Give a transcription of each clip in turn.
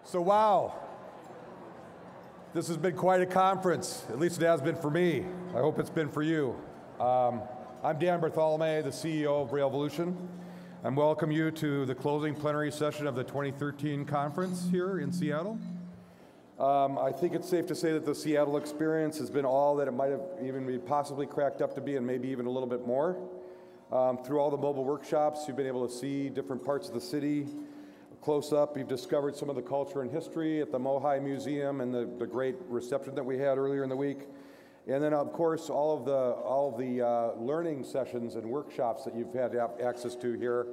So wow, this has been quite a conference. At least it has been for me. I hope it's been for you. I'm Dan Bartholomew, the CEO of Railvolution. I welcome you to the closing plenary session of the 2013 conference here in Seattle. I think it's safe to say that the Seattle experience has been all that it might have even been possibly cracked up to be, and maybe even a little bit more. Through all the mobile workshops, you've been able to see different parts of the city close up. You've discovered some of the culture and history at the Mohi Museum and the great reception that we had earlier in the week. And then, of course, all of the learning sessions and workshops that you've had access to here.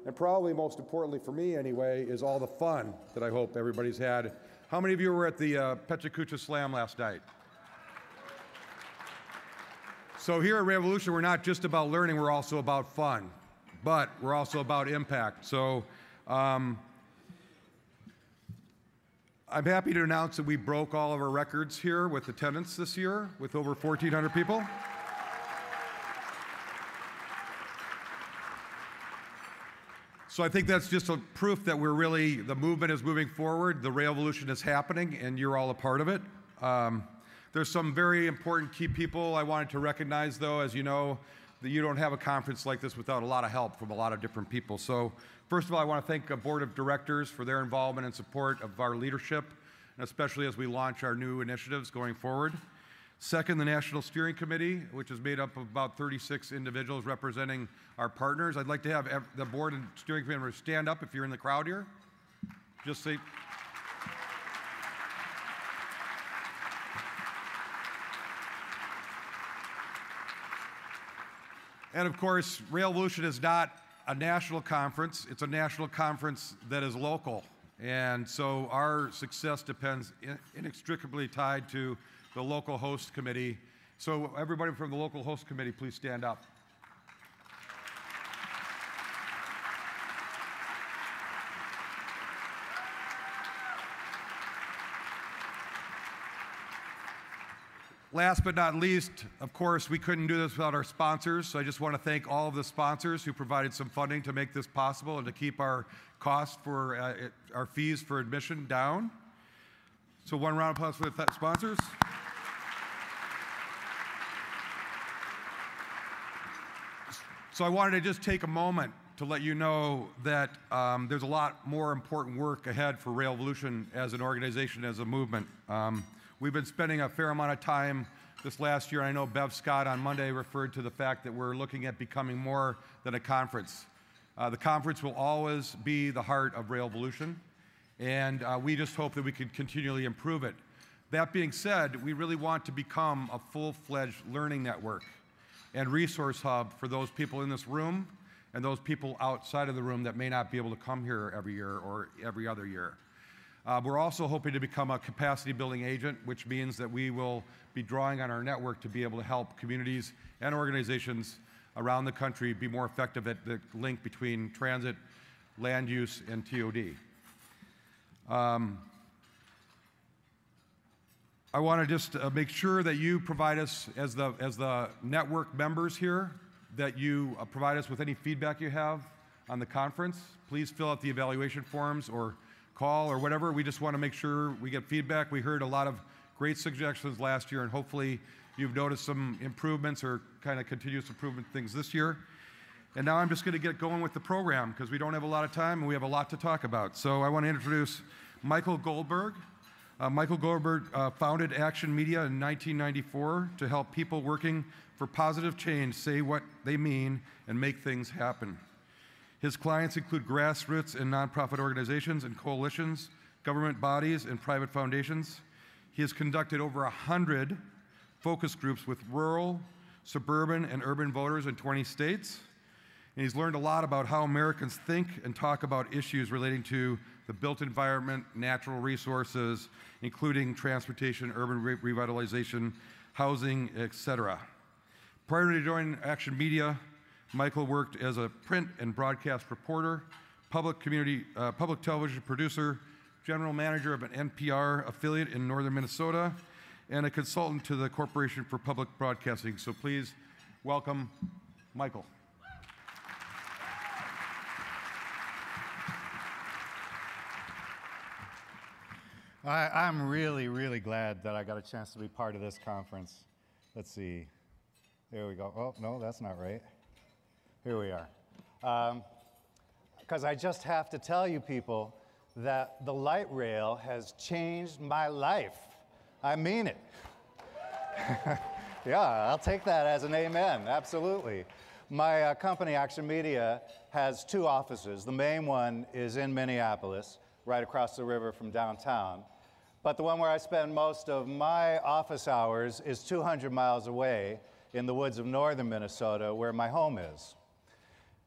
And probably most importantly for me anyway, is all the fun that I hope everybody's had. How many of you were at the Pechakucha Slam last night? So here at Railvolution, we're not just about learning, we're also about fun, but we're also about impact. So I'm happy to announce that we broke all of our records here with attendance this year, with over 1,400 people. So I think that's just a proof that the movement is moving forward, the Railvolution is happening, and you're all a part of it. There's some very important key people I wanted to recognize, though. As you know, that you don't have a conference like this without a lot of help from a lot of different people. So first of all, I want to thank the board of directors for their involvement and support of our leadership, and especially as we launch our new initiatives going forward. Second, the National Steering Committee, which is made up of about 36 individuals representing our partners. I'd like to have the board and steering committee members stand up if you're in the crowd here. Just say. And of course, Railvolution is not a national conference. It's a national conference that is local. And so our success depends inextricably tied to the local host committee. So everybody from the local host committee, please stand up. Last but not least, of course, we couldn't do this without our sponsors. So I just want to thank all of the sponsors who provided some funding to make this possible and to keep our costs for our fees for admission down. So one round of applause for the sponsors. So I wanted to just take a moment to let you know that there's a lot more important work ahead for Railvolution as an organization, as a movement. We've been spending a fair amount of time this last year, and I know Bev Scott on Monday referred to the fact that we're looking at becoming more than a conference. The conference will always be the heart of Railvolution, and we just hope that we can continually improve it. That being said, we really want to become a full-fledged learning network and resource hub for those people in this room and those people outside of the room that may not be able to come here every year or every other year. We're also hoping to become a capacity building agent, which means that we will be drawing on our network to be able to help communities and organizations around the country be more effective at the link between transit, land use, and TOD. I want to just make sure that you provide us, as the network members here, that you provide us with any feedback you have on the conference. Please fill out the evaluation forms or call or whatever. We just want to make sure we get feedback. We heard a lot of great suggestions last year, and hopefully you've noticed some improvements or kind of continuous improvement things this year. And now I'm just going to get going with the program because we don't have a lot of time and we have a lot to talk about. So I want to introduce Michael Goldberg. Michael Goldberg founded Action Media in 1994 to help people working for positive change say what they mean and make things happen. His clients include grassroots and nonprofit organizations and coalitions, government bodies, and private foundations. He has conducted over 100 focus groups with rural, suburban, and urban voters in 20 states. And he's learned a lot about how Americans think and talk about issues relating to the built environment, natural resources, including transportation, urban revitalization, housing, etc. Prior to joining Action Media, Michael worked as a print and broadcast reporter, public television producer, general manager of an NPR affiliate in northern Minnesota, and a consultant to the Corporation for Public Broadcasting. So please welcome Michael. I'm really, really glad that I got a chance to be part of this conference. Let's see. There we go. Oh, no, that's not right. Here we are. Because I just have to tell you people that the light rail has changed my life. I mean it. Yeah, I'll take that as an amen, absolutely. My company, Action Media, has 2 offices. The main one is in Minneapolis, right across the river from downtown. But the one where I spend most of my office hours is 200 miles away in the woods of northern Minnesota, where my home is.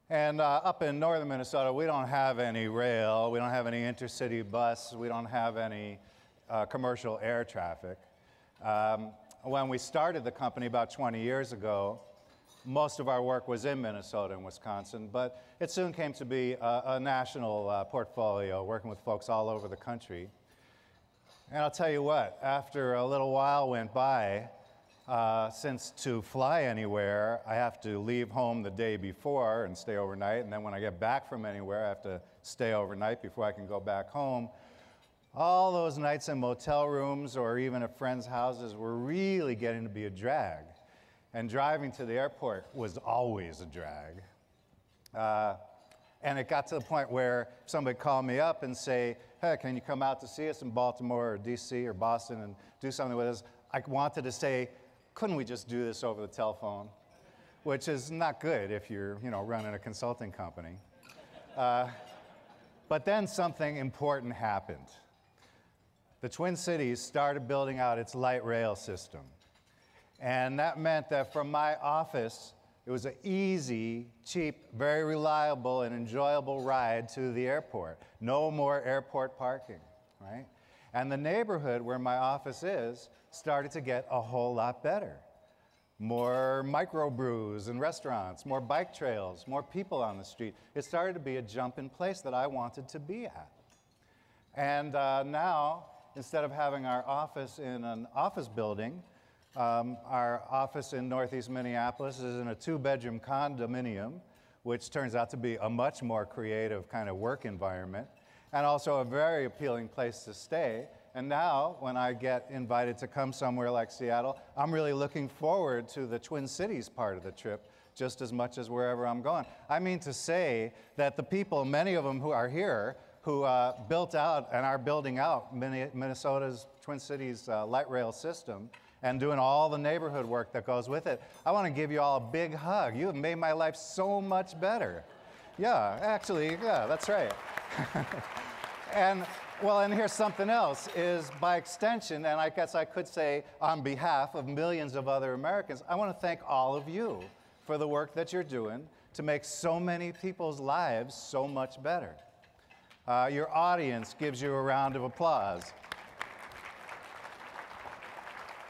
And up in northern Minnesota, we don't have any rail, we don't have any intercity bus, we don't have any commercial air traffic. When we started the company about 20 years ago, most of our work was in Minnesota and Wisconsin, but it soon came to be a national portfolio, working with folks all over the country. And I'll tell you what, after a little while went by, since to fly anywhere, I have to leave home the day before and stay overnight, and then when I get back from anywhere, I have to stay overnight before I can go back home. All those nights in motel rooms or even at friends' houses were really getting to be a drag. And driving to the airport was always a drag. And it got to the point where somebody called me up and say, hey, can you come out to see us in Baltimore or DC or Boston and do something with us? I wanted to say, couldn't we just do this over the telephone? Which is not good if you're running a consulting company. But then something important happened. The Twin Cities started building out its light rail system. And that meant that from my office, it was an easy, cheap, very reliable, and enjoyable ride to the airport. No more airport parking, right? And the neighborhood where my office is started to get a whole lot better. More microbrews and restaurants, more bike trails, more people on the street. It started to be a jumping place that I wanted to be at. And now, instead of having our office in an office building, our office in Northeast Minneapolis is in a 2-bedroom condominium, which turns out to be a much more creative kind of work environment, and also a very appealing place to stay. And now, when I get invited to come somewhere like Seattle, I'm really looking forward to the Twin Cities part of the trip just as much as wherever I'm going. I mean to say that the people, many of them who are here, who built out and are building out Minnesota's Twin Cities light rail system, and doing all the neighborhood work that goes with it. I want to give you all a big hug. You have made my life so much better. Yeah, actually, yeah, that's right. And here's something else, is by extension, and I guess I could say on behalf of millions of other Americans, I want to thank all of you for the work that you're doing to make so many people's lives so much better. Your audience gives you a round of applause.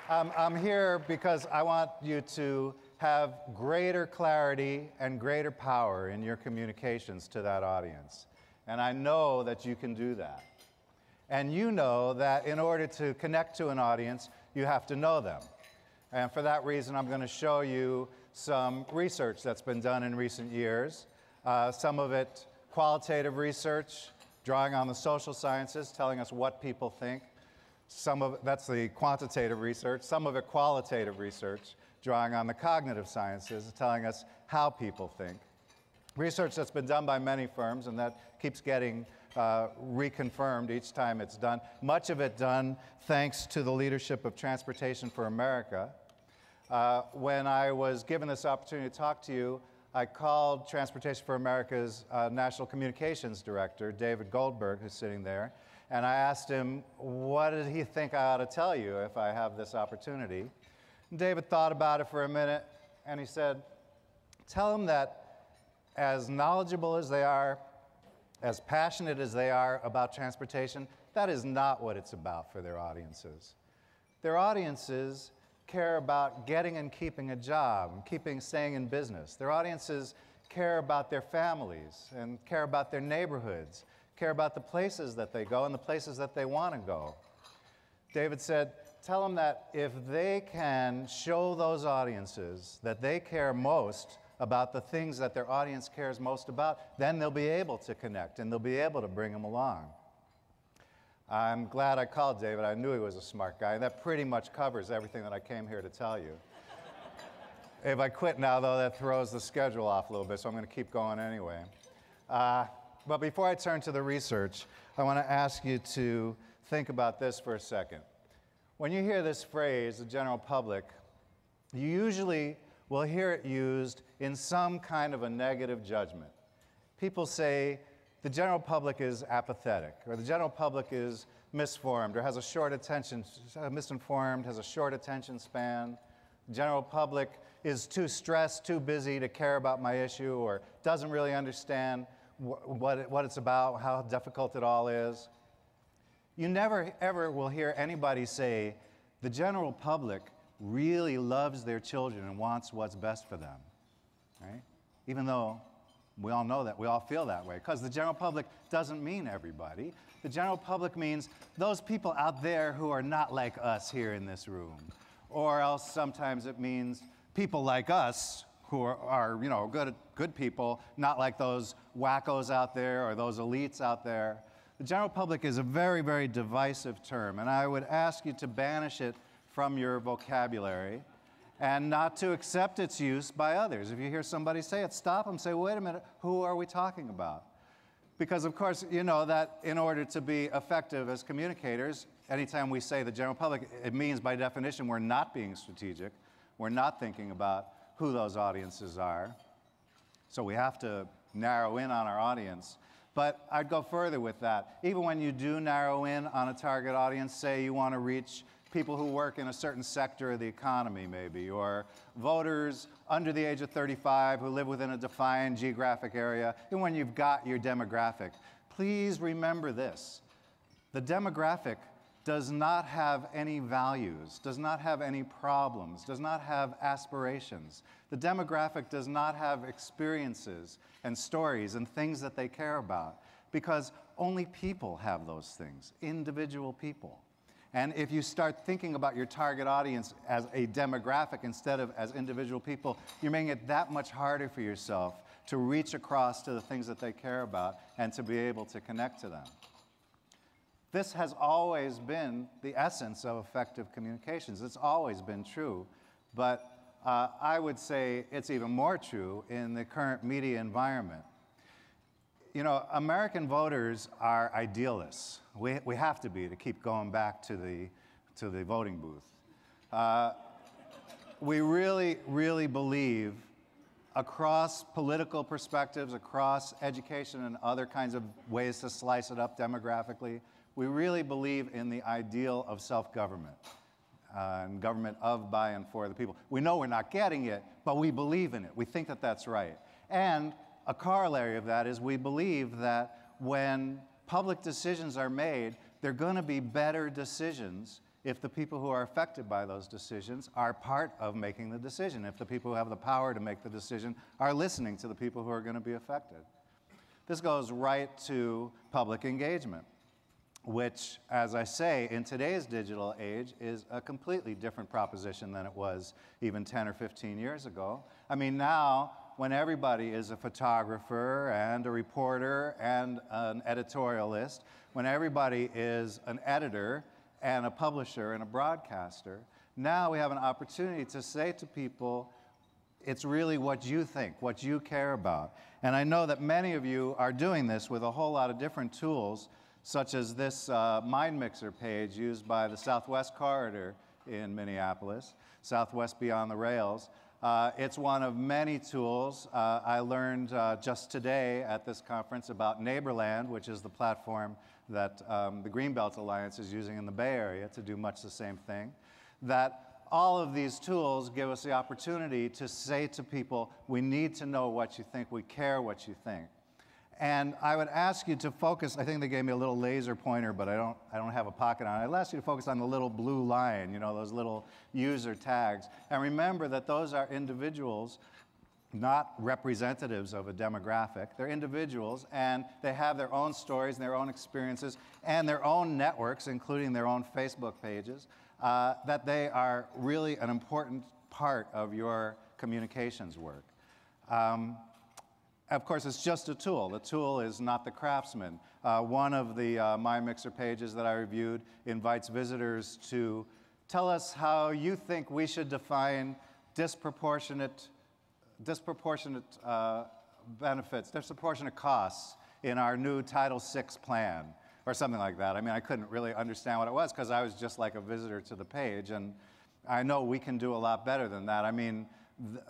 I'm here because I want you to have greater clarity and greater power in your communications to that audience. And I know that you can do that. And you know that in order to connect to an audience, you have to know them. And for that reason, I'm going to show you some research that's been done in recent years. Some of it qualitative research, drawing on the social sciences, telling us what people think. Some of it, that's the quantitative research, some of it qualitative research, drawing on the cognitive sciences, telling us how people think. Research that's been done by many firms and that keeps getting reconfirmed each time it's done. Much of it done thanks to the leadership of Transportation for America. When I was given this opportunity to talk to you, I called Transportation for America's National Communications Director, David Goldberg, who's sitting there, and I asked him, what did he think I ought to tell you if I have this opportunity? And David thought about it for a minute, and he said, tell them that as knowledgeable as they are, as passionate as they are about transportation, that is not what it's about for their audiences. Their audiences care about getting and keeping a job, staying in business. Their audiences care about their families and care about their neighborhoods, care about the places that they go and the places that they want to go. David said, tell them that if they can show those audiences that they care most about the things that their audience cares most about, then they'll be able to connect and they'll be able to bring them along. I'm glad I called David. I knew he was a smart guy, and that pretty much covers everything that I came here to tell you. If I quit now, though, that throws the schedule off a little bit, so I'm going to keep going anyway. But before I turn to the research, I want to ask you to think about this for a second. When you hear this phrase, the general public, you usually will hear it used in some kind of a negative judgment. People say the general public is apathetic, or the general public is misformed, or has a misinformed, has a short attention span. The general public is too stressed, too busy to care about my issue, or doesn't really understand what it's about, how difficult it all is. You never, ever will hear anybody say, the general public really loves their children and wants what's best for them, right? Even though we all know that, we all feel that way, because the general public doesn't mean everybody. The general public means those people out there who are not like us here in this room. Or else sometimes it means people like us who are you know, good people, not like those wackos out there or those elites out there. The general public is a very, very divisive term, and I would ask you to banish it from your vocabulary and not to accept its use by others. If you hear somebody say it, stop them, say, wait a minute, who are we talking about? Because, of course, you know that in order to be effective as communicators, anytime we say the general public, it means by definition we're not being strategic. We're not thinking about who those audiences are. So we have to narrow in on our audience. But I'd go further with that. Even when you do narrow in on a target audience, say you want to reach people who work in a certain sector of the economy maybe, or voters under the age of 35 who live within a defined geographic area, and when you've got your demographic, please remember this. The demographic does not have any values, does not have any problems, does not have aspirations. The demographic does not have experiences and stories and things that they care about, because only people have those things, individual people. And if you start thinking about your target audience as a demographic instead of as individual people, you're making it that much harder for yourself to reach across to the things that they care about and to be able to connect to them. This has always been the essence of effective communications. It's always been true, but I would say it's even more true in the current media environment. You know, American voters are idealists. We have to be to keep going back to the voting booth. We really, really believe across political perspectives, across education and other kinds of ways to slice it up demographically, we really believe in the ideal of self-government and government of, by, and for the people. We know we're not getting it, but we believe in it. We think that that's right. And a corollary of that is we believe that when public decisions are made, they're going to be better decisions if the people who are affected by those decisions are part of making the decision, if the people who have the power to make the decision are listening to the people who are going to be affected. This goes right to public engagement, which, as I say, in today's digital age is a completely different proposition than it was even 10 or 15 years ago. I mean, now, when everybody is a photographer and a reporter and an editorialist, when everybody is an editor and a publisher and a broadcaster, now we have an opportunity to say to people, it's really what you think, what you care about. And I know that many of you are doing this with a whole lot of different tools, such as this Mind Mixer page used by the Southwest Corridor in Minneapolis, Southwest Beyond the Rails. It's one of many tools. I learned just today at this conference about Neighborland, which is the platform that the Greenbelt Alliance is using in the Bay Area to do much the same thing. That all of these tools give us the opportunity to say to people, we need to know what you think, we care what you think. And I would ask you to focus, I think they gave me a little laser pointer, but I don't have a pocket on it. I'd ask you to focus on the little blue line, you know, those little user tags. And remember that those are individuals, not representatives of a demographic. They're individuals, and they have their own stories and their own experiences and their own networks, including their own Facebook pages, that they are really an important part of your communications work. Of course, it's just a tool. The tool is not the craftsman. One of the MyMixer pages that I reviewed invites visitors to tell us how you think we should define disproportionate benefits, disproportionate costs in our new Title VI plan, or something like that. I mean, I couldn't really understand what it was because I was just like a visitor to the page, and I know we can do a lot better than that. I mean,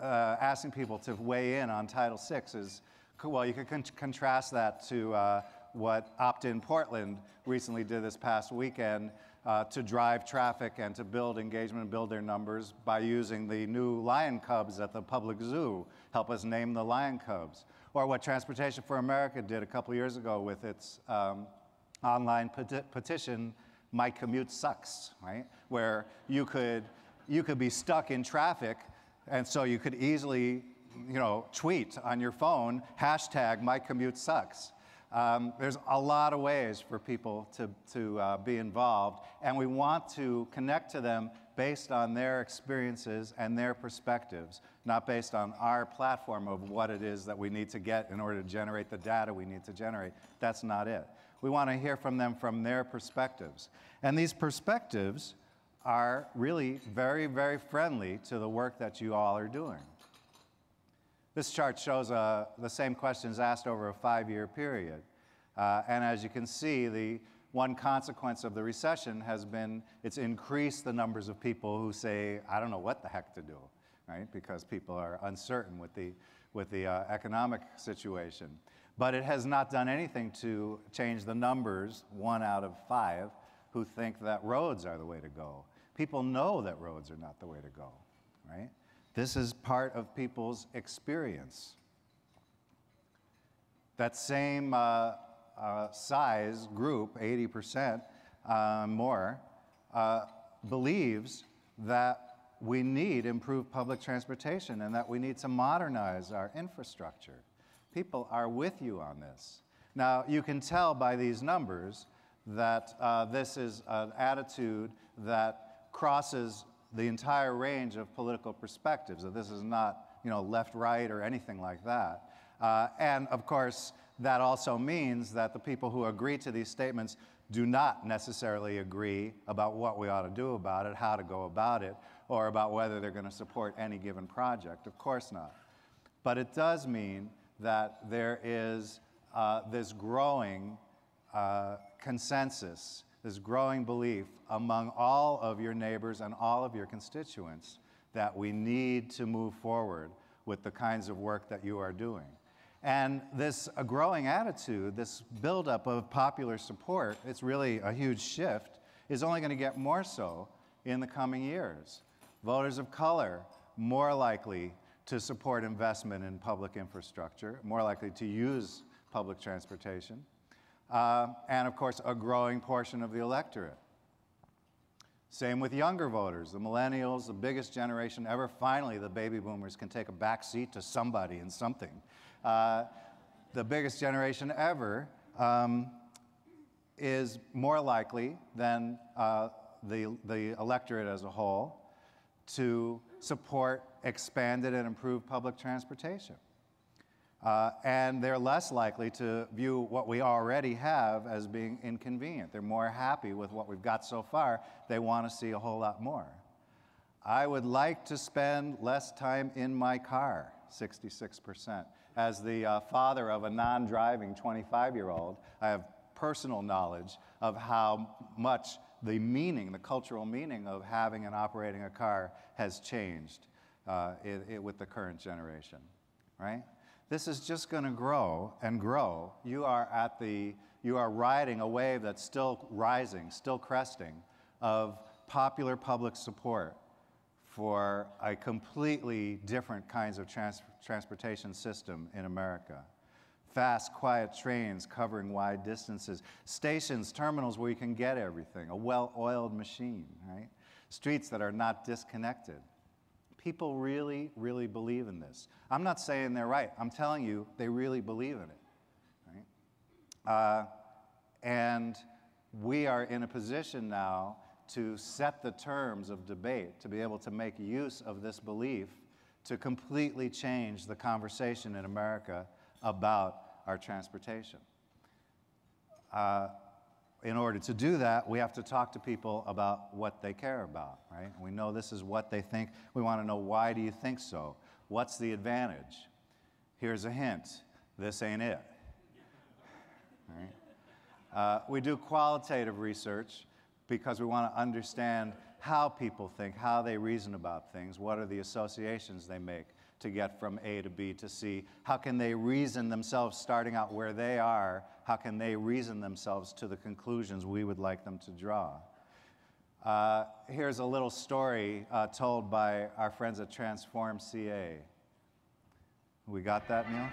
asking people to weigh in on Title VI is, well, you can contrast that to what Opt-in Portland recently did this past weekend to drive traffic and to build engagement and build their numbers by using the new lion cubs at the public zoo, help us name the lion cubs. Or what Transportation for America did a couple years ago with its online petition, My Commute Sucks, right? Where you could be stuck in traffic, and so you could easily, tweet on your phone, hashtag My Commute Sucks. There's a lot of ways for people to be involved, and we want to connect to them based on their experiences and their perspectives, not based on our platform of what it is that we need to get in order to generate the data we need to generate. That's not it. We want to hear from them from their perspectives. And these perspectives are really very, very friendly to the work that you all are doing. This chart shows the same questions asked over a 5-year period. And as you can see, the one consequence of the recession has been it's increased the numbers of people who say, I don't know what the heck to do, right? Because people are uncertain with the economic situation. But it has not done anything to change the numbers, 1 out of 5, who think that roads are the way to go. People know that roads are not the way to go, right? This is part of people's experience. That same size group, 80% more, believes that we need improved public transportation and that we need to modernize our infrastructure. People are with you on this. Now, you can tell by these numbers that this is an attitude that crosses the entire range of political perspectives, that this is not, left, right, or anything like that. And of course, that also means that the people who agree to these statements do not necessarily agree about what we ought to do about it, how to go about it, or about whether they're going to support any given project. Of course not. But it does mean that there is this growing consensus, this growing belief among all of your neighbors and all of your constituents that we need to move forward with the kinds of work that you are doing. And this growing attitude, this buildup of popular support, it's really a huge shift, is only going to get more so in the coming years. Voters of color, more likely to support investment in public infrastructure, more likely to use public transportation, and of course, a growing portion of the electorate. Same with younger voters, the millennials, the biggest generation ever. Finally, the baby boomers can take a back seat to somebody and something. The biggest generation ever is more likely than the electorate as a whole to support expanded and improved public transportation. And they're less likely to view what we already have as being inconvenient. They're more happy with what we've got so far. They want to see a whole lot more. I would like to spend less time in my car, 66%. As the father of a non-driving 25-year-old, I have personal knowledge of how much the meaning, the cultural meaning of having and operating a car has changed with the current generation, right? This is just going to grow and grow. You are riding a wave that's still rising, still cresting, of popular public support for a completely different kinds of transportation system in America. Fast, quiet trains covering wide distances, stations, terminals where you can get everything, a well-oiled machine, right? Streets that are not disconnected. People really, really believe in this. I'm not saying they're right. I'm telling you, they really believe in it, right? And we are in a position now to set the terms of debate, to be able to make use of this belief to completely change the conversation in America about our transportation. In order to do that, we have to talk to people about what they care about, right? We know this is what they think. We want to know, why do you think so? What's the advantage? Here's a hint. This ain't it. Right? We do qualitative research because we want to understand how people think, how they reason about things, what are the associations they make to get from A to B to C. How can they reason themselves, starting out where they are, how can they reason themselves to the conclusions we would like them to draw? Here's a little story told by our friends at Transform CA. We got that, Neil?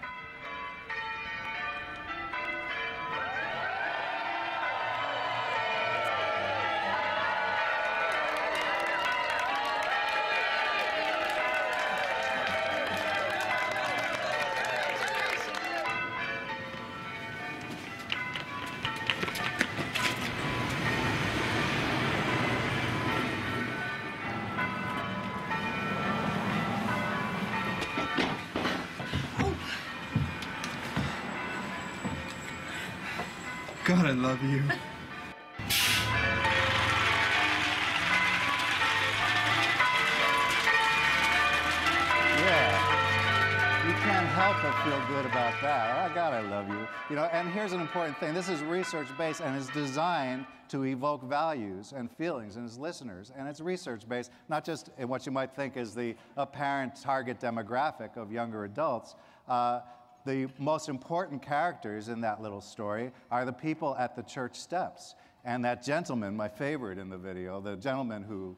God, I love you. Yeah. You can't help but feel good about that. Oh, God, I love you. You know, and here's an important thing. This is research-based and is designed to evoke values and feelings in its listeners. And it's research-based, not just in what you might think is the apparent target demographic of younger adults. The most important characters in that little story are the people at the church steps. And that gentleman, my favorite in the video, the gentleman who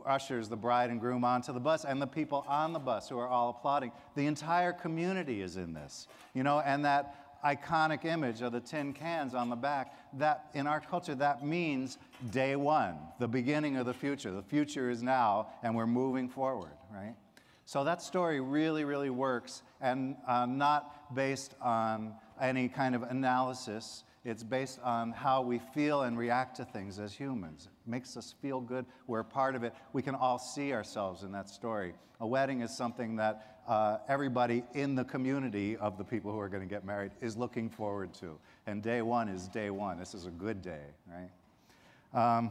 ushers the bride and groom onto the bus, and the people on the bus who are all applauding. The entire community is in this. You know, and that iconic image of the tin cans on the back, that in our culture, that means day one, the beginning of the future. The future is now, and we're moving forward, right? So that story really, really works, and not based on any kind of analysis. It's based on how we feel and react to things as humans. It makes us feel good. We're a part of it. We can all see ourselves in that story. A wedding is something that everybody in the community of the people who are going to get married is looking forward to. And day one is day one. This is a good day, right?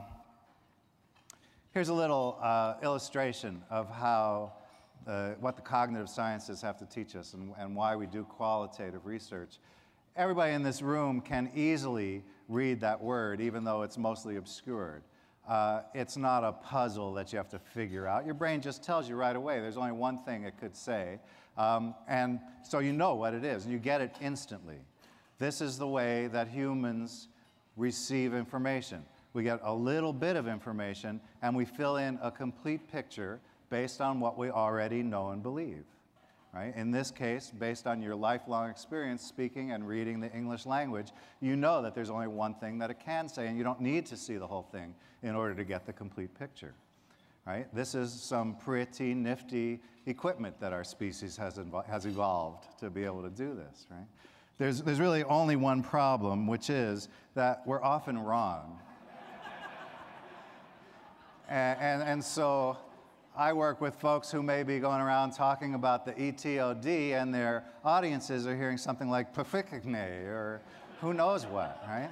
Here's a little illustration of how what the cognitive sciences have to teach us and why we do qualitative research. Everybody in this room can easily read that word, even though it's mostly obscured. It's not a puzzle that you have to figure out. Your brain just tells you right away. There's only one thing it could say. And so you know what it is, and you get it instantly. This is the way that humans receive information. We get a little bit of information, and we fill in a complete picture based on what we already know and believe, right? In this case, based on your lifelong experience speaking and reading the English language, you know that there's only one thing that it can say, and you don't need to see the whole thing in order to get the complete picture, right? This is some pretty nifty equipment that our species has evolved to be able to do this, right? There's really only one problem, which is that we're often wrong. and so I work with folks who may be going around talking about the ETOD, and their audiences are hearing something like Pafikne or who knows what, right?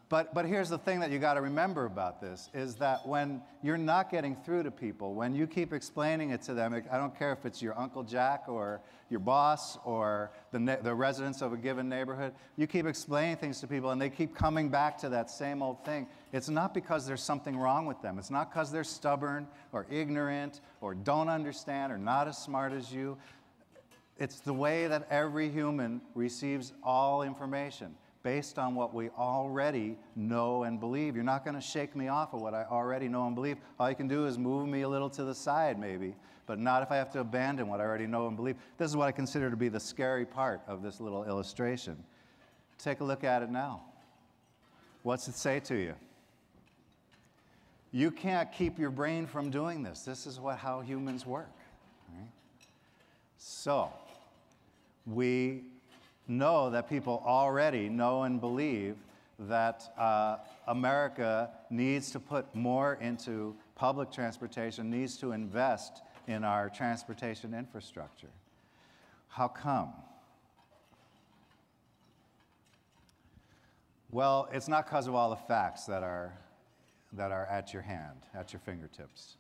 But here's the thing that you got to remember about this, is that when you're not getting through to people, when you keep explaining it to them, I don't care if it's your Uncle Jack or your boss or the residents of a given neighborhood, you keep explaining things to people and they keep coming back to that same old thing. It's not because there's something wrong with them. It's not because they're stubborn or ignorant or don't understand or not as smart as you. It's the way that every human receives all information, based on what we already know and believe. You're not going to shake me off of what I already know and believe. All you can do is move me a little to the side, maybe, but not if I have to abandon what I already know and believe. This is what I consider to be the scary part of this little illustration. Take a look at it now. What's it say to you? You can't keep your brain from doing this. This is how humans work. Right? So, we know that people already know and believe that America needs to put more into public transportation, needs to invest in our transportation infrastructure. How come? Well, it's not because of all the facts that are at your hand, at your fingertips.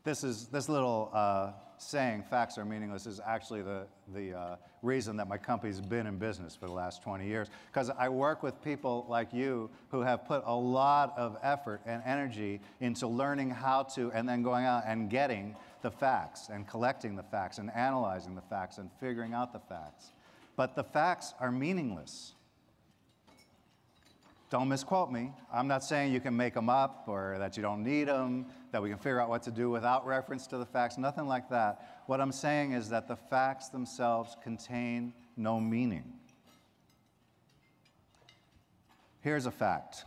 This little saying, facts are meaningless, is actually the reason that my company's been in business for the last 20 years. Because I work with people like you who have put a lot of effort and energy into learning how to, and then going out and getting the facts, and collecting the facts, and analyzing the facts, and figuring out the facts. But the facts are meaningless. Don't misquote me. I'm not saying you can make them up or that you don't need them, that we can figure out what to do without reference to the facts, nothing like that. What I'm saying is that the facts themselves contain no meaning. Here's a fact.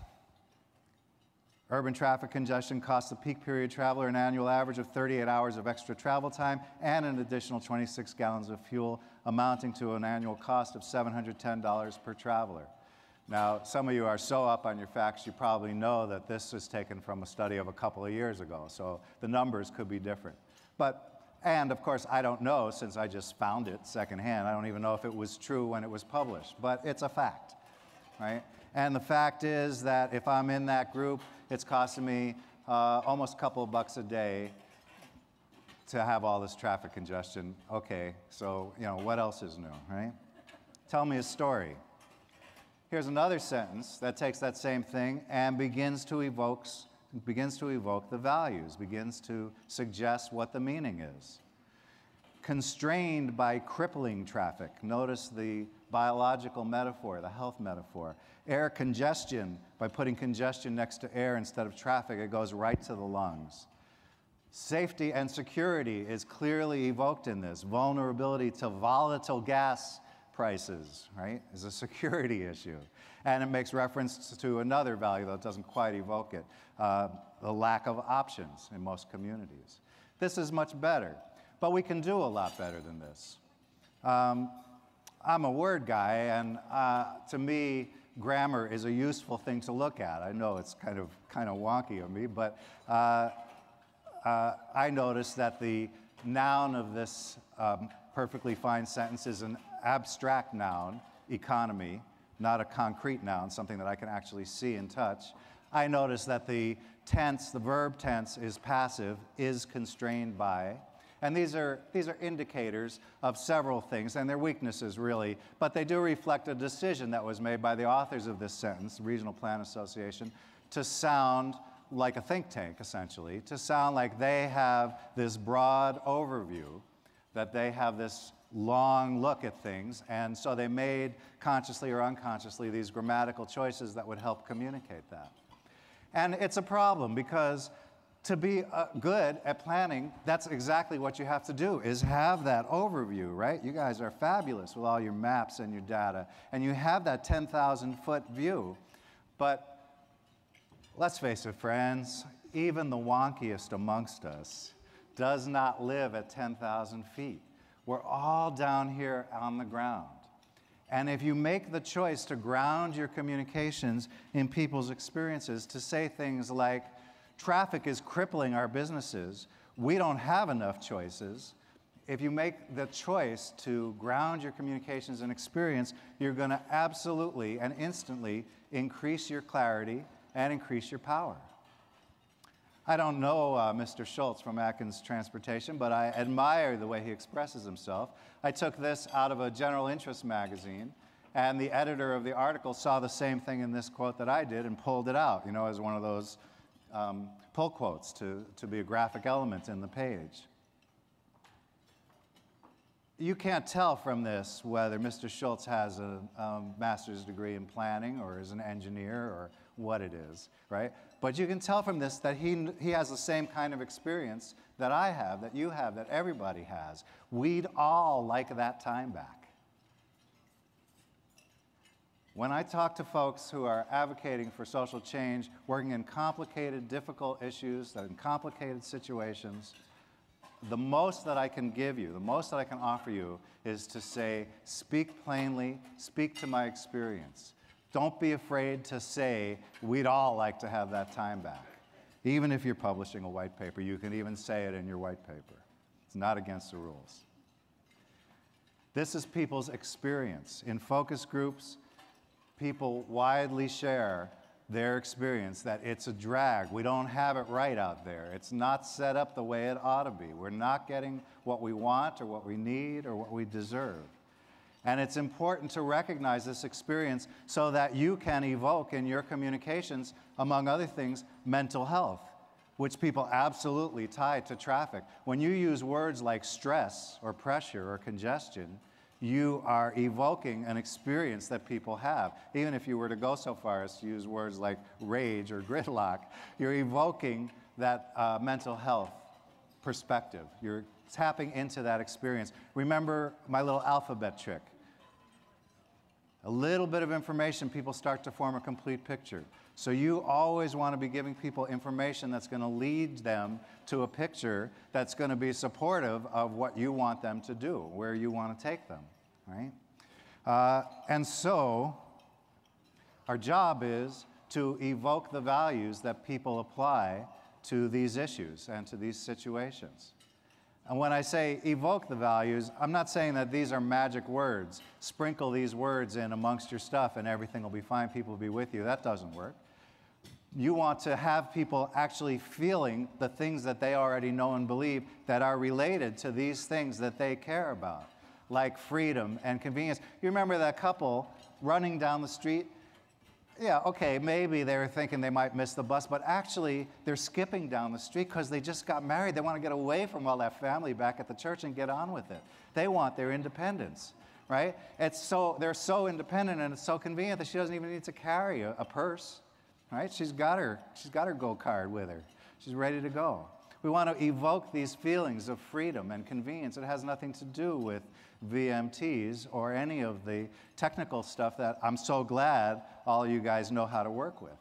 Urban traffic congestion costs the peak period traveler an annual average of 38 hours of extra travel time and an additional 26 gallons of fuel, amounting to an annual cost of $710 per traveler. Now, some of you are so up on your facts, you probably know that this is taken from a study of a couple of years ago, so the numbers could be different. And of course, I don't know, since I just found it secondhand. I don't even know if it was true when it was published, but it's a fact, right? And the fact is that if I'm in that group, it's costing me almost a couple of bucks a day to have all this traffic congestion. Okay, so, what else is new, right? Tell me a story. Here's another sentence that takes that same thing and begins to evoke the values, begins to suggest what the meaning is. Constrained by crippling traffic. Notice the biological metaphor, the health metaphor. Air congestion, by putting congestion next to air instead of traffic, it goes right to the lungs. Safety and security is clearly evoked in this. Vulnerability to volatile gas prices, right, is a security issue. And it makes reference to another value that doesn't quite evoke it, the lack of options in most communities. This is much better, but we can do a lot better than this. I'm a word guy, and to me, grammar is a useful thing to look at. I know it's kind of wonky of me, but I noticed that the noun of this perfectly fine sentence is an abstract noun, economy, not a concrete noun, something that I can actually see and touch. I notice that the tense, the verb tense, is passive, is constrained by, and these are indicators of several things, and they're weaknesses really, but they do reflect a decision that was made by the authors of this sentence, Regional Plan Association, to sound like a think tank, essentially, to sound like they have this broad overview, that they have this long look at things, and so they made, consciously or unconsciously, these grammatical choices that would help communicate that. And it's a problem, because to be good at planning, that's exactly what you have to do, is have that overview, right? You guys are fabulous with all your maps and your data, and you have that 10,000-foot view. But let's face it, friends, even the wonkiest amongst us does not live at 10,000 feet. We're all down here on the ground. And if you make the choice to ground your communications in people's experiences, to say things like, traffic is crippling our businesses, we don't have enough choices. If you make the choice to ground your communications in experience, you're going to absolutely and instantly increase your clarity and increase your power. I don't know Mr. Schultz from Atkins Transportation, but I admire the way he expresses himself. I took this out of a general interest magazine, and the editor of the article saw the same thing in this quote that I did and pulled it out, as one of those pull quotes to be a graphic element in the page. You can't tell from this whether Mr. Schultz has a master's degree in planning or is an engineer or what it is, right? But you can tell from this that he has the same kind of experience that I have, that you have, that everybody has. We'd all like that time back. When I talk to folks who are advocating for social change, working in complicated, difficult issues, in complicated situations, the most that I can give you, the most that I can offer you is to say, speak plainly, speak to my experience. Don't be afraid to say, we'd all like to have that time back. Even if you're publishing a white paper, you can even say it in your white paper. It's not against the rules. This is people's experience. In focus groups, people widely share their experience that it's a drag. We don't have it right out there. It's not set up the way it ought to be. We're not getting what we want or what we need or what we deserve. And it's important to recognize this experience so that you can evoke in your communications, among other things, mental health, which people absolutely tie to traffic. When you use words like stress or pressure or congestion, you are evoking an experience that people have. Even if you were to go so far as to use words like rage or gridlock, you're evoking that mental health perspective. You're tapping into that experience. Remember my little alphabet trick. A little bit of information, people start to form a complete picture. So you always want to be giving people information that's going to lead them to a picture that's going to be supportive of what you want them to do, where you want to take them, right? And so our job is to evoke the values that people apply to these issues and to these situations. And when I say evoke the values, I'm not saying that these are magic words. Sprinkle these words in amongst your stuff and everything will be fine, people will be with you. That doesn't work. You want to have people actually feeling the things that they already know and believe that are related to these things that they care about, like freedom and convenience. You remember that couple running down the street? Yeah, okay, maybe they were thinking they might miss the bus, but actually they're skipping down the street because they just got married. They want to get away from all that family back at the church and get on with it. They want their independence, right? They're so independent and it's so convenient that she doesn't even need to carry a purse, right? She's got her go-kart with her. She's ready to go. We want to evoke these feelings of freedom and convenience. It has nothing to do with VMTs or any of the technical stuff that I'm so glad all you guys know how to work with,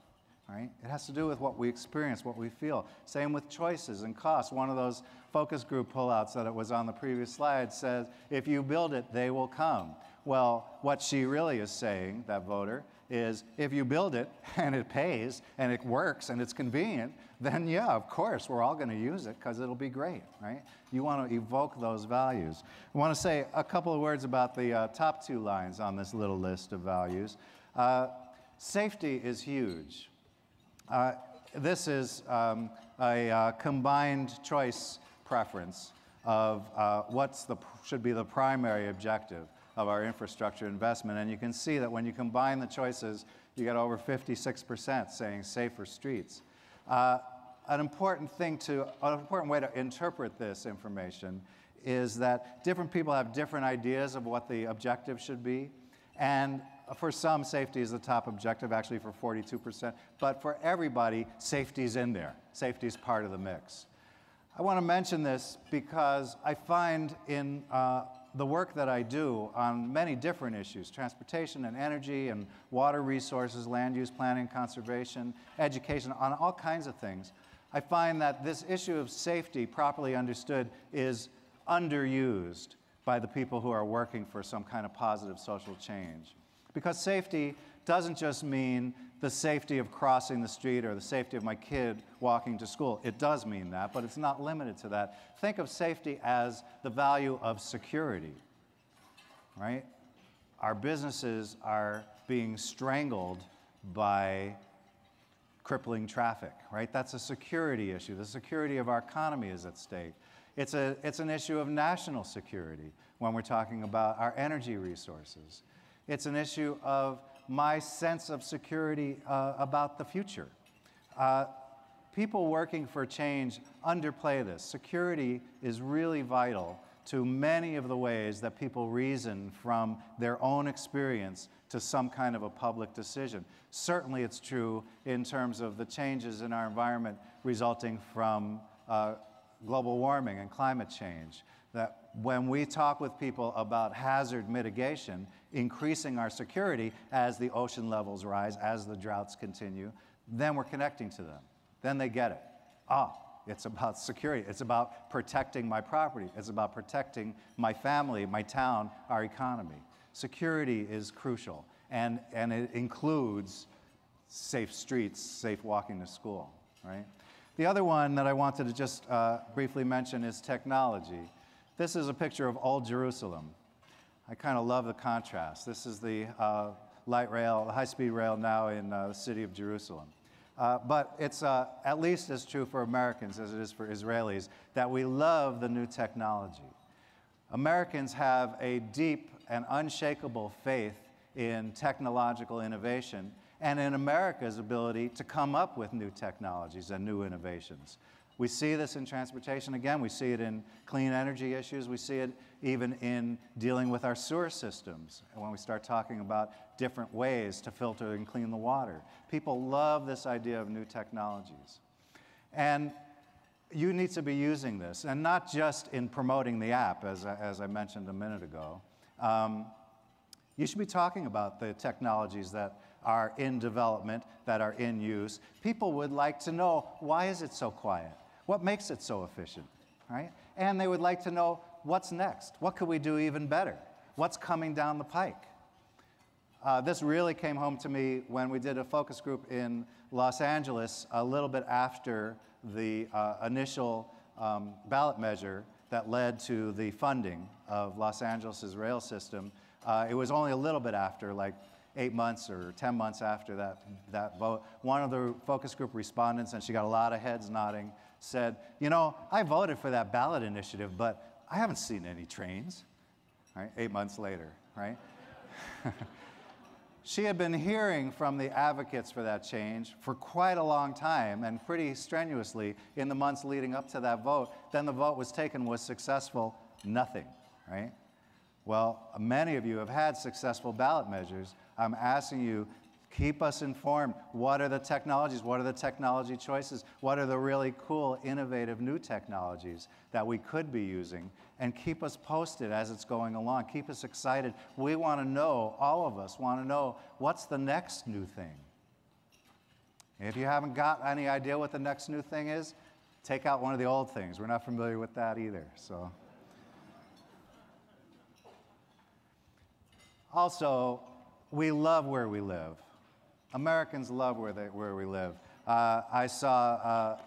right? It has to do with what we experience, what we feel. Same with choices and costs. One of those focus group pullouts that was on the previous slide says, if you build it, they will come. Well, what she really is saying, that voter, is if you build it and it pays and it works and it's convenient, then yeah, of course, we're all going to use it because it'll be great, right? You want to evoke those values. I want to say a couple of words about the top two lines on this little list of values. Safety is huge. This is a combined choice preference of should be the primary objective of our infrastructure investment. And you can see that when you combine the choices, you get over 56% saying safer streets. An important way to interpret this information is that different people have different ideas of what the objective should be. And for some, safety is the top objective, actually for 42%. But for everybody, safety's in there. Safety's part of the mix. I want to mention this because I find in the work that I do on many different issues, transportation and energy and water resources, land use planning, conservation, education, on all kinds of things, I find that this issue of safety, properly understood, is underused by the people who are working for some kind of positive social change. Because safety doesn't just mean the safety of crossing the street or the safety of my kid walking to school. It does mean that, but it's not limited to that. Think of safety as the value of security, right? Our businesses are being strangled by crippling traffic, right? That's a security issue. The security of our economy is at stake. It's an issue of national security when we're talking about our energy resources. It's an issue of my sense of security about the future. People working for change underplay this. Security is really vital to many of the ways that people reason from their own experience to some kind of a public decision. Certainly it's true in terms of the changes in our environment resulting from global warming and climate change. That when we talk with people about hazard mitigation, increasing our security as the ocean levels rise, as the droughts continue, then we're connecting to them. Then they get it. It's about security. It's about protecting my property. It's about protecting my family, my town, our economy. Security is crucial, and it includes safe streets, safe walking to school, right? The other one that I wanted to just briefly mention is technology. This is a picture of Old Jerusalem. I kind of love the contrast. This is the light rail, high-speed rail now in the city of Jerusalem. But it's at least as true for Americans as it is for Israelis that we love the new technology. Americans have a deep and unshakable faith in technological innovation and in America's ability to come up with new technologies and new innovations. We see this in transportation again. We see it in clean energy issues. We see it even in dealing with our sewer systems. And when we start talking about different ways to filter and clean the water. People love this idea of new technologies. And you need to be using this, and not just in promoting the app, as I mentioned a minute ago. You should be talking about the technologies that are in development, that are in use. People would like to know, why is it so quiet? What makes it so efficient, right? And they would like to know, what's next? What could we do even better? What's coming down the pike? This really came home to me when we did a focus group in Los Angeles a little bit after the initial ballot measure that led to the funding of Los Angeles' rail system. It was only a little bit after, like 8 months or 10 months after that vote. One of the focus group respondents, and she got a lot of heads nodding, said, you know, I voted for that ballot initiative, but I haven't seen any trains, right? 8 months later, right? She had been hearing from the advocates for that change for quite a long time and pretty strenuously in the months leading up to that vote. Then the vote was taken, was successful, nothing, right? Well, many of you have had successful ballot measures. I'm asking you, keep us informed. What are the technologies? What are the technology choices? What are the really cool, innovative new technologies that we could be using? And keep us posted as it's going along. Keep us excited. We want to know, all of us want to know, what's the next new thing? If you haven't got any idea what the next new thing is, take out one of the old things. We're not familiar with that either. So. Also, we love where we live. Americans love where we live. I saw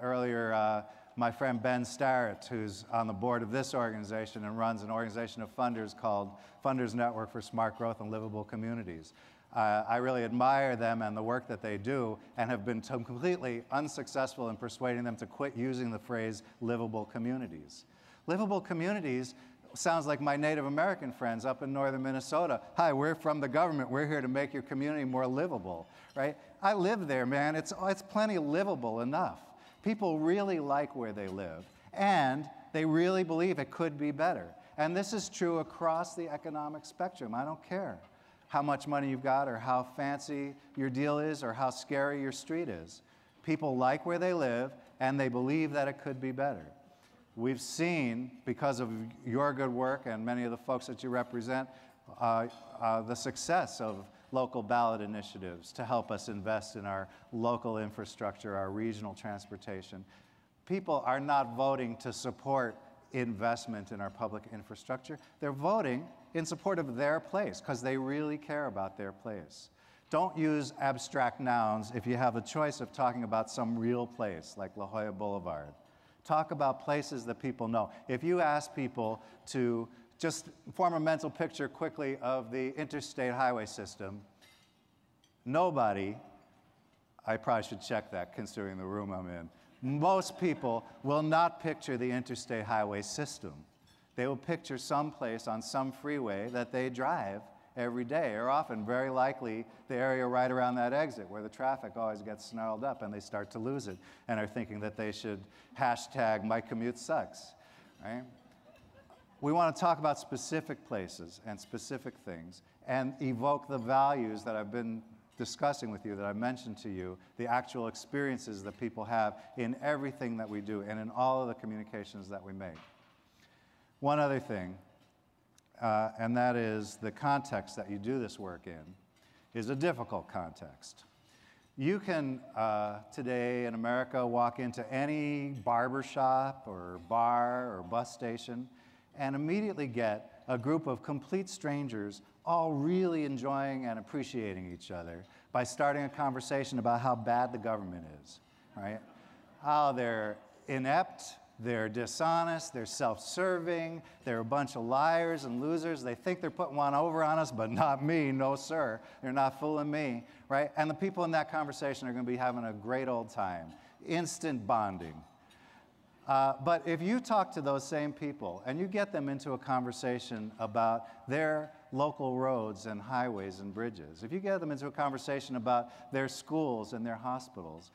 earlier my friend Ben Starrett, who's on the board of this organization and runs an organization of funders called Funders Network for Smart Growth and Livable Communities. I really admire them and the work that they do, and have been completely unsuccessful in persuading them to quit using the phrase livable communities. Livable communities sounds like my Native American friends up in northern Minnesota. Hi, we're from the government. We're here to make your community more livable, right? I live there, man. It's plenty livable enough. People really like where they live, and they really believe it could be better. And this is true across the economic spectrum. I don't care how much money you've got or how fancy your deal is or how scary your street is. People like where they live, and they believe that it could be better. We've seen, because of your good work and many of the folks that you represent, the success of local ballot initiatives to help us invest in our local infrastructure, our regional transportation. People are not voting to support investment in our public infrastructure. They're voting in support of their place because they really care about their place. Don't use abstract nouns if you have a choice of talking about some real place like La Jolla Boulevard. Talk about places that people know. If you ask people to just form a mental picture quickly of the interstate highway system, nobody, I probably should check that considering the room I'm in, most people will not picture the interstate highway system. They will picture some place on some freeway that they drive every day, or often, very likely, the area right around that exit where the traffic always gets snarled up and they start to lose it and are thinking that they should hashtag my commute sucks, right? We want to talk about specific places and specific things and evoke the values that I've been discussing with you, that I mentioned to you, the actual experiences that people have in everything that we do and in all of the communications that we make. One other thing, and that is the context that you do this work in is a difficult context. You can, today in America, walk into any barber shop or bar or bus station and immediately get a group of complete strangers all really enjoying and appreciating each other by starting a conversation about how bad the government is, right? How they're inept They're dishonest, they're self-serving, they're a bunch of liars and losers. They think they're putting one over on us, but not me, no sir. You're not fooling me, right? And the people in that conversation are going to be having a great old time. Instant bonding. But if you talk to those same people and you get them into a conversation about their local roads and highways and bridges, if you get them into a conversation about their schools and their hospitals,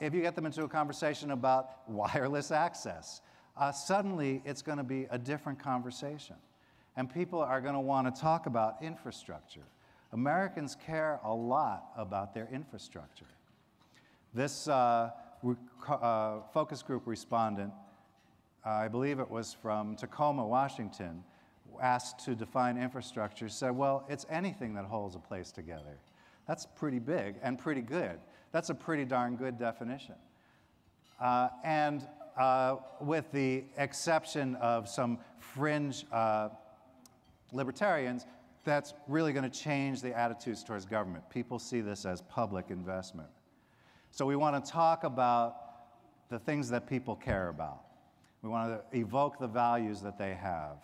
if you get them into a conversation about wireless access, suddenly it's going to be a different conversation. And people are going to want to talk about infrastructure. Americans care a lot about their infrastructure. This focus group respondent, I believe it was from Tacoma, Washington, asked to define infrastructure, said, well, it's anything that holds a place together. That's pretty big and pretty good. That's a pretty darn good definition. With the exception of some fringe libertarians, that's really going to change the attitudes towards government. People see this as public investment. So we want to talk about the things that people care about. We want to evoke the values that they have,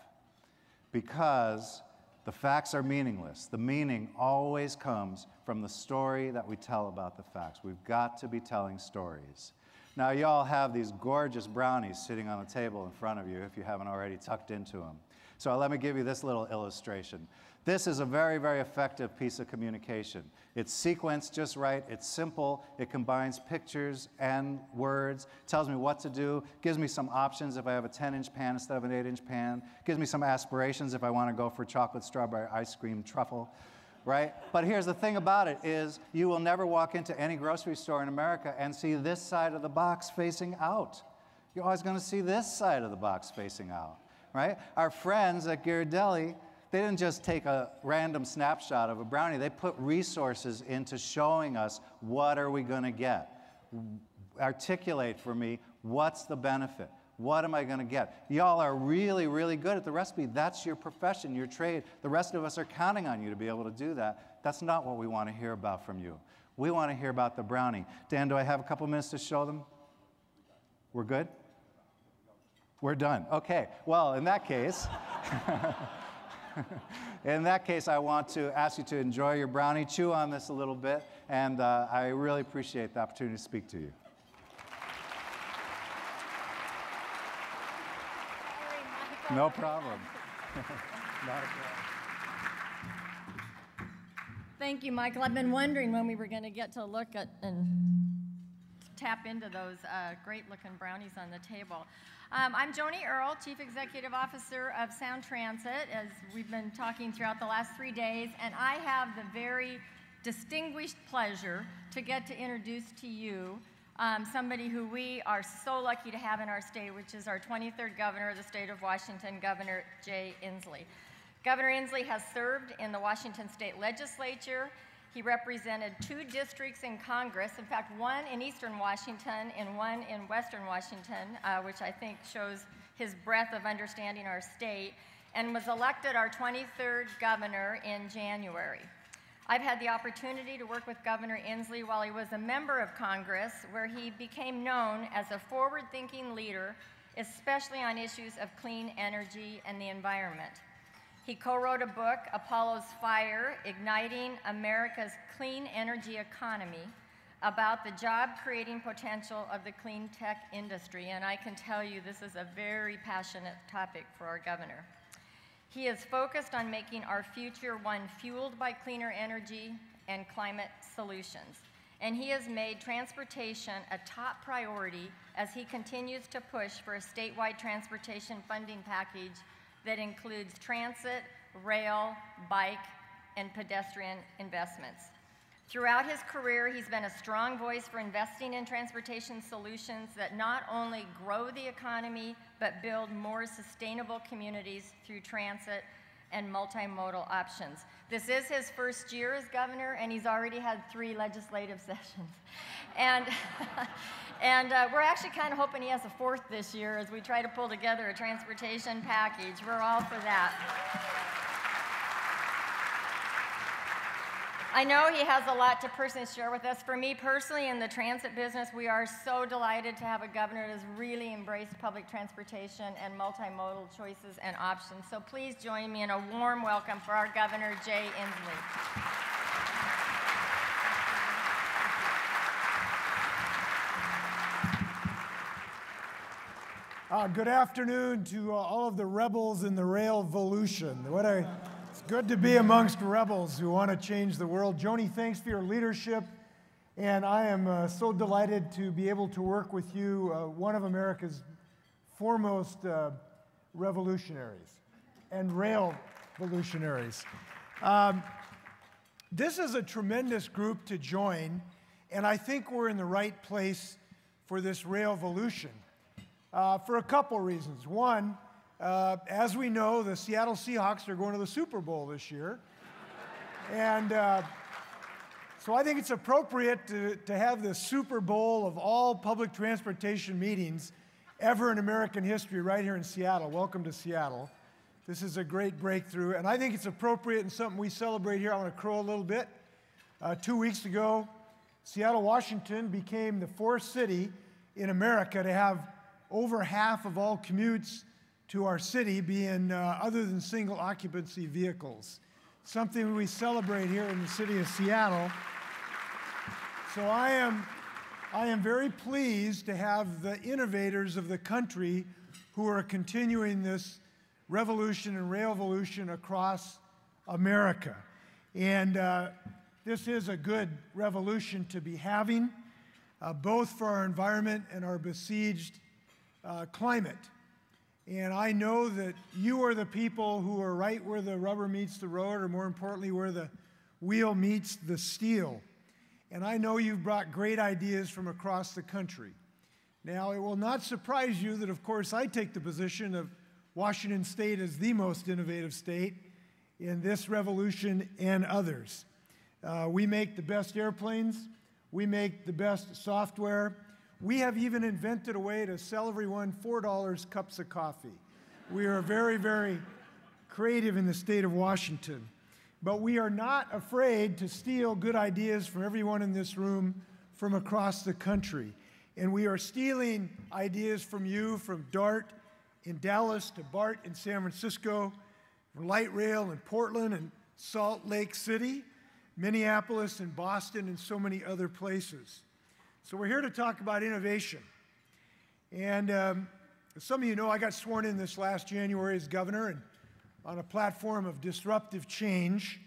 because the facts are meaningless. The meaning always comes from the story that we tell about the facts. We've got to be telling stories. Now, you all have these gorgeous brownies sitting on the table in front of you, if you haven't already tucked into them. So let me give you this little illustration. This is a very, very effective piece of communication. It's sequenced just right. It's simple. It combines pictures and words, tells me what to do, gives me some options if I have a 10-inch pan instead of an 8-inch pan, gives me some aspirations if I want to go for chocolate strawberry ice cream truffle, right? But here's the thing about it is you will never walk into any grocery store in America and see this side of the box facing out. You're always going to see this side of the box facing out, right? Our friends at Ghirardelli, they didn't just take a random snapshot of a brownie. They put resources into showing us what are we going to get. Articulate for me, what's the benefit? What am I going to get? Y'all are really, really good at the recipe. That's your profession, your trade. The rest of us are counting on you to be able to do that. That's not what we want to hear about from you. We want to hear about the brownie. Dan, do I have a couple minutes to show them? We're good? We're done. Okay. Well, in that case... In that case, I want to ask you to enjoy your brownie, chew on this a little bit, and I really appreciate the opportunity to speak to you. Sorry, no problem. Not a problem. Thank you, Michael. I've been wondering when we were going to get to look at and tap into those great-looking brownies on the table. I'm Joni Earl, Chief Executive Officer of Sound Transit, as we've been talking throughout the last 3 days, and I have the very distinguished pleasure to get to introduce to you somebody who we are so lucky to have in our state, which is our 23rd governor of the state of Washington, Governor Jay Inslee. Governor Inslee has served in the Washington State Legislature. He represented 2 districts in Congress, in fact, one in Eastern Washington and one in Western Washington, which I think shows his breadth of understanding our state, and was elected our 23rd governor in January. I've had the opportunity to work with Governor Inslee while he was a member of Congress, where he became known as a forward-thinking leader, especially on issues of clean energy and the environment. He co-wrote a book, Apollo's Fire, Igniting America's Clean Energy Economy, about the job-creating potential of the clean tech industry, and I can tell you this is a very passionate topic for our governor. He is focused on making our future one fueled by cleaner energy and climate solutions, and he has made transportation a top priority as he continues to push for a statewide transportation funding package that includes transit, rail, bike, and pedestrian investments. Throughout his career, he's been a strong voice for investing in transportation solutions that not only grow the economy, but build more sustainable communities through transit and multimodal options. This is his first year as governor, and he's already had 3 legislative sessions. And we're actually kind of hoping he has a 4th this year as we try to pull together a transportation package. We're all for that. I know he has a lot to personally share with us. For me personally, in the transit business, we are so delighted to have a governor that has really embraced public transportation and multimodal choices and options. So please join me in a warm welcome for our Governor, Jay Inslee. Good afternoon to all of the rebels in the railvolution. It's good to be amongst rebels who want to change the world. Joni, thanks for your leadership, and I am so delighted to be able to work with you, one of America's foremost revolutionaries and railvolutionaries. This is a tremendous group to join, and I think we're in the right place for this railvolution. For a couple reasons. One, as we know, the Seattle Seahawks are going to the Super Bowl this year. And so I think it's appropriate to have the Super Bowl of all public transportation meetings ever in American history right here in Seattle. Welcome to Seattle. This is a great breakthrough. And I think it's appropriate and something we celebrate here. I want to crow a little bit. 2 weeks ago, Seattle, Washington became the fourth city in America to have over half of all commutes to our city being other than single occupancy vehicles. Something we celebrate here in the city of Seattle. So I am very pleased to have the innovators of the country who are continuing this revolution and railvolution across America. And this is a good revolution to be having, both for our environment and our besieged climate. And I know that you are the people who are right where the rubber meets the road, or more importantly, where the wheel meets the steel. And I know you've brought great ideas from across the country. Now, it will not surprise you that, of course, I take the position of Washington State as the most innovative state in this revolution and others. We make the best airplanes. We make the best software. We have even invented a way to sell everyone $4 cups of coffee. We are very, very creative in the state of Washington. But we are not afraid to steal good ideas from everyone in this room from across the country. And we are stealing ideas from you, from DART in Dallas to BART in San Francisco, from light rail in Portland and Salt Lake City, Minneapolis and Boston, and so many other places. So we're here to talk about innovation. And as some of you know, I got sworn in this last January as governor and on a platform of disruptive change,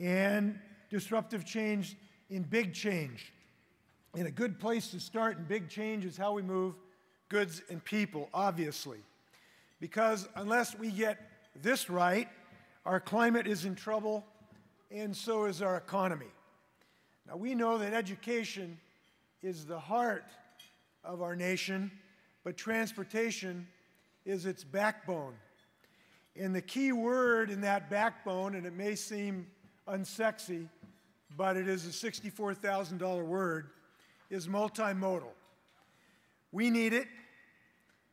and disruptive change in big change. And a good place to start in big change is how we move goods and people, obviously. Because unless we get this right, our climate is in trouble, and so is our economy. Now, we know that education is the heart of our nation, but transportation is its backbone. And the key word in that backbone, and it may seem unsexy, but it is a $64,000 word, is multimodal. We need it.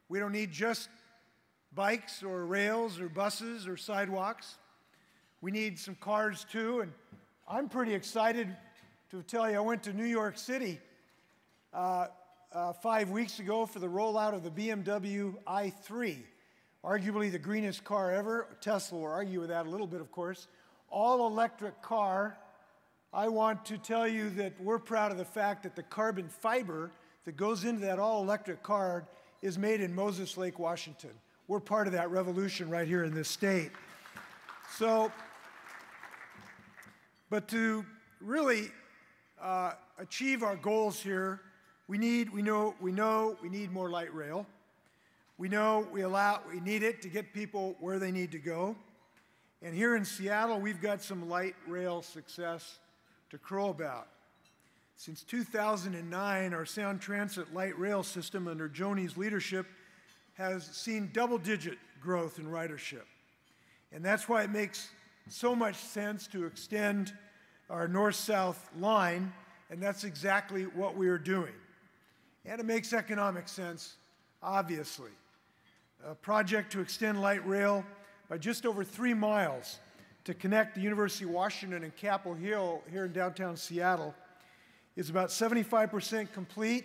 We don't need just bikes or rails or buses or sidewalks. We need some cars too, and I'm pretty excited to tell you I went to New York City 5 weeks ago for the rollout of the BMW i3, arguably the greenest car ever. Tesla will argue with that a little bit, of course. All-electric car. I want to tell you that we're proud of the fact that the carbon fiber that goes into that all-electric car is made in Moses Lake, Washington. We're part of that revolution right here in this state. So, but to really achieve our goals here, we need more light rail. We know we need it to get people where they need to go. And here in Seattle, we've got some light rail success to crow about. Since 2009, our Sound Transit light rail system under Joni's leadership has seen double-digit growth in ridership. And that's why it makes so much sense to extend our north-south line, and that's exactly what we are doing. And it makes economic sense, obviously. A project to extend light rail by just over 3 miles to connect the University of Washington and Capitol Hill here in downtown Seattle is about 75% complete,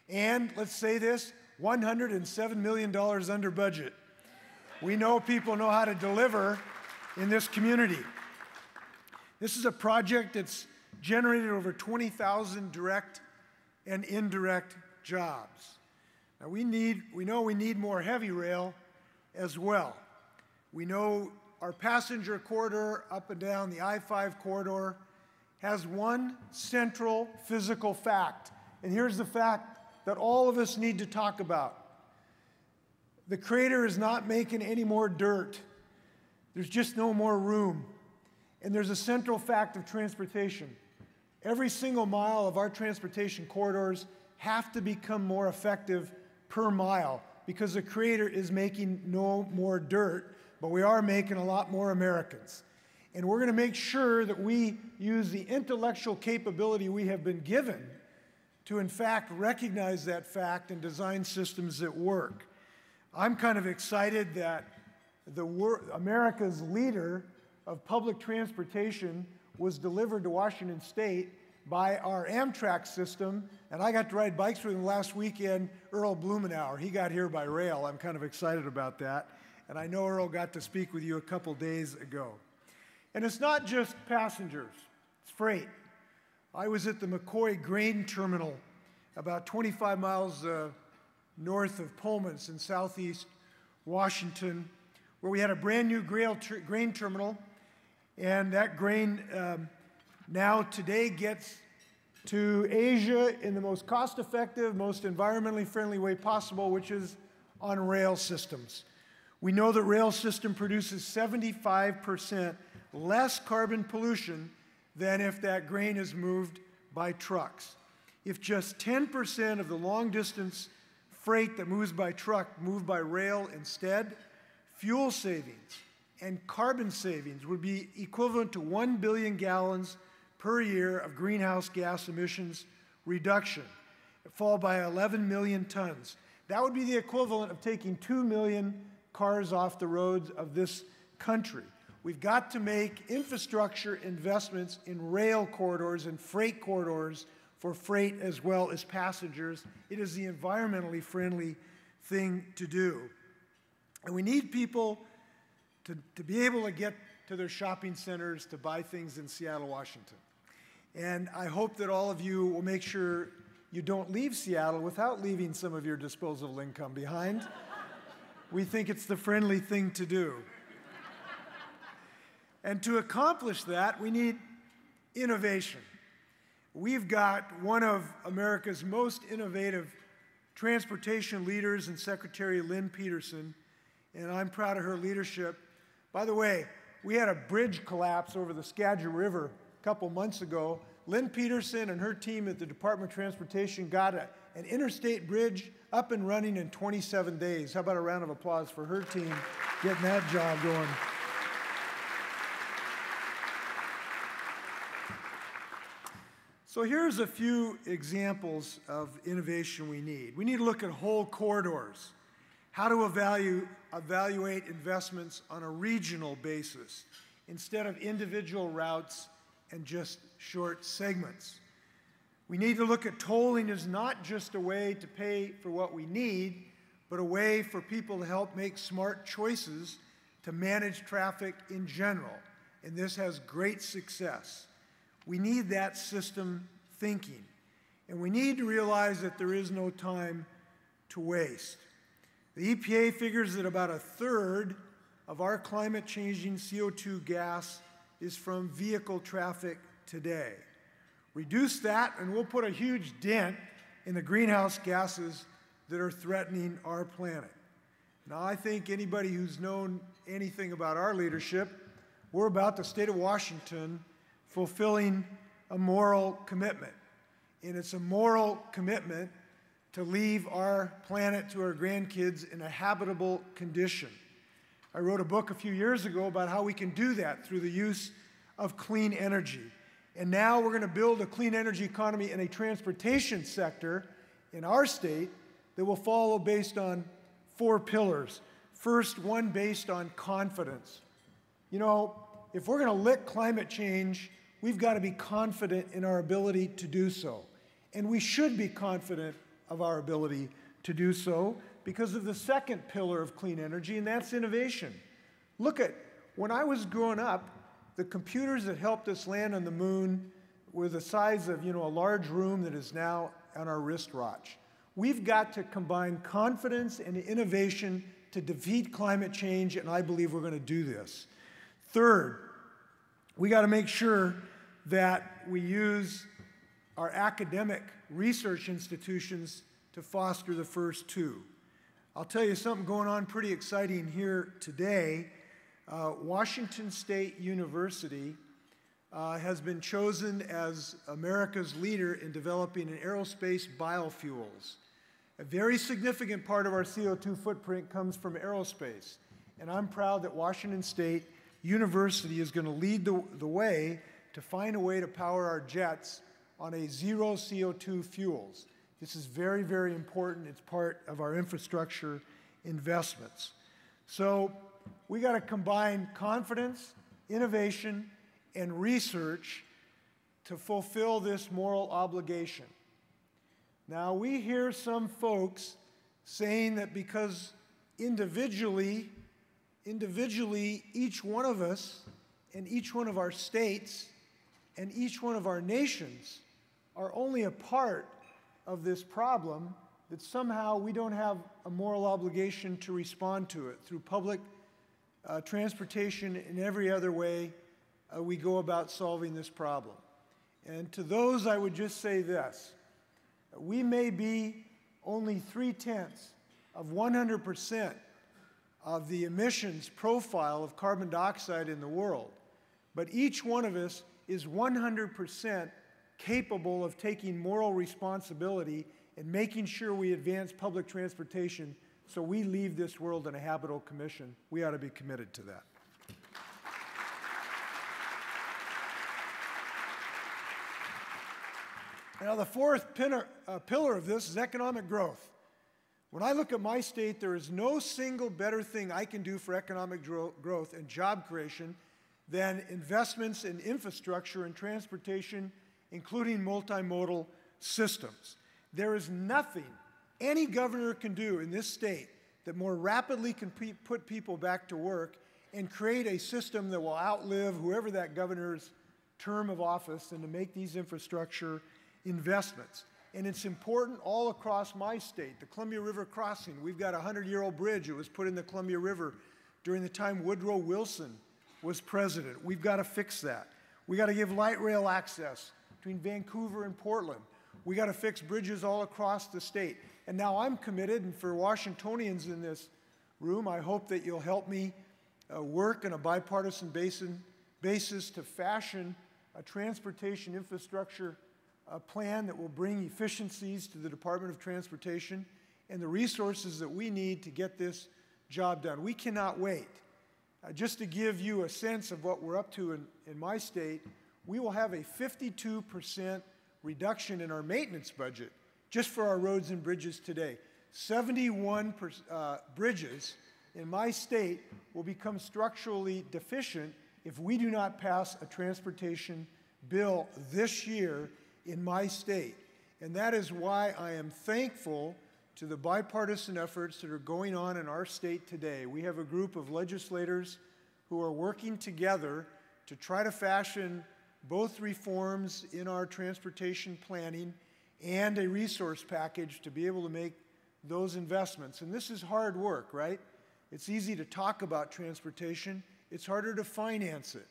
and let's say this, $107 million under budget. We know people know how to deliver in this community. This is a project that's generated over 20,000 direct and indirect jobs. Now we know we need more heavy rail as well. We know our passenger corridor up and down the I-5 corridor has one central physical fact. And here's the fact that all of us need to talk about. The crater is not making any more dirt. There's just no more room. And there's a central fact of transportation. Every single mile of our transportation corridors have to become more effective per mile because the crater is making no more dirt, but we are making a lot more Americans. And we're going to make sure that we use the intellectual capability we have been given to, in fact, recognize that fact and design systems that work. I'm kind of excited that America's leader of public transportation was delivered to Washington State by our Amtrak system, and I got to ride bikes with him last weekend, Earl Blumenauer. He got here by rail. I'm kind of excited about that. And I know Earl got to speak with you a couple days ago. And it's not just passengers, it's freight. I was at the McCoy Grain Terminal about 25 miles north of Pullman in southeast Washington, where we had a brand new grain terminal, and that grain now today gets to Asia in the most cost-effective, most environmentally friendly way possible, which is on rail systems. We know that rail system produces 75% less carbon pollution than if that grain is moved by trucks. If just 10% of the long-distance freight that moves by truck moved by rail instead, fuel savings and carbon savings would be equivalent to 1 billion gallons per year of greenhouse gas emissions reduction. It fall by 11 million tons. That would be the equivalent of taking 2 million cars off the roads of this country. We've got to make infrastructure investments in rail corridors and freight corridors for freight as well as passengers. It is the environmentally friendly thing to do. And we need people to be able to get to their shopping centers to buy things in Seattle, Washington. And I hope that all of you will make sure you don't leave Seattle without leaving some of your disposable income behind. We think it's the friendly thing to do. And to accomplish that, we need innovation. We've got one of America's most innovative transportation leaders in Secretary Lynn Peterson, and I'm proud of her leadership. By the way, we had a bridge collapse over the Skagit River a couple months ago. Lynn Peterson and her team at the Department of Transportation got an interstate bridge up and running in 27 days. How about a round of applause for her team getting that job going? So here's a few examples of innovation we need. We need to look at whole corridors, how to evaluate investments on a regional basis instead of individual routes and just short segments. We need to look at tolling as not just a way to pay for what we need, but a way for people to help make smart choices to manage traffic in general. And this has great success. We need that system thinking. And we need to realize that there is no time to waste. The EPA figures that about a third of our climate-changing CO2 gas is from vehicle traffic today. Reduce that, and we'll put a huge dent in the greenhouse gases that are threatening our planet. Now, I think anybody who's known anything about our leadership, we're about the state of Washington fulfilling a moral commitment. And it's a moral commitment to leave our planet to our grandkids in a habitable condition. I wrote a book a few years ago about how we can do that through the use of clean energy. And now we're going to build a clean energy economy in a transportation sector in our state that will follow based on 4 pillars. First, one based on confidence. You know, if we're going to lick climate change, we've got to be confident in our ability to do so. And we should be confident of our ability to do so because of the second pillar of clean energy, and that's innovation. Look at, when I was growing up, the computers that helped us land on the moon were the size of, a large room that is now on our wristwatch. We've got to combine confidence and innovation to defeat climate change, and I believe we're going to do this. Third, we got to make sure that we use our academic research institutions to foster the first two. I'll tell you something going on pretty exciting here today. Washington State University has been chosen as America's leader in developing an aerospace biofuels. A very significant part of our CO2 footprint comes from aerospace, and I'm proud that Washington State University is going to lead the way to find a way to power our jets on a zero CO2 fuels. This is very, very important. It's part of our infrastructure investments. So we got to combine confidence, innovation, and research to fulfill this moral obligation. Now, we hear some folks saying that because individually, each one of us and each one of our states and each one of our nations are only a part of this problem, that somehow we don't have a moral obligation to respond to it through public transportation and every other way we go about solving this problem. And to those, I would just say this. We may be only 0.3% of 100% of the emissions profile of carbon dioxide in the world, but each one of us is 100% capable of taking moral responsibility and making sure we advance public transportation so we leave this world in a habitable condition. We ought to be committed to that. Now, the fourth pillar of this is economic growth. When I look at my state, there is no single better thing I can do for economic growth and job creation than investments in infrastructure and transportation, including multimodal systems. There is nothing any governor can do in this state that more rapidly can put people back to work and create a system that will outlive whoever that governor's term of office and to make these infrastructure investments. And it's important all across my state. The Columbia River Crossing, we've got a 100-year-old bridge. It was put in the Columbia River during the time Woodrow Wilson was president. We've got to fix that. We got to give light rail access between Vancouver and Portland. We got to fix bridges all across the state. And now I'm committed, and for Washingtonians in this room, I hope that you'll help me work on a bipartisan basis to fashion a transportation infrastructure plan that will bring efficiencies to the Department of Transportation and the resources that we need to get this job done. We cannot wait. Just to give you a sense of what we're up to in my state, we will have a 52% reduction in our maintenance budget just for our roads and bridges today. 71 bridges in my state will become structurally deficient if we do not pass a transportation bill this year in my state. And that is why I am thankful to the bipartisan efforts that are going on in our state today. We have a group of legislators who are working together to try to fashion both reforms in our transportation planning and a resource package to be able to make those investments. And this is hard work, right? It's easy to talk about transportation. It's harder to finance it.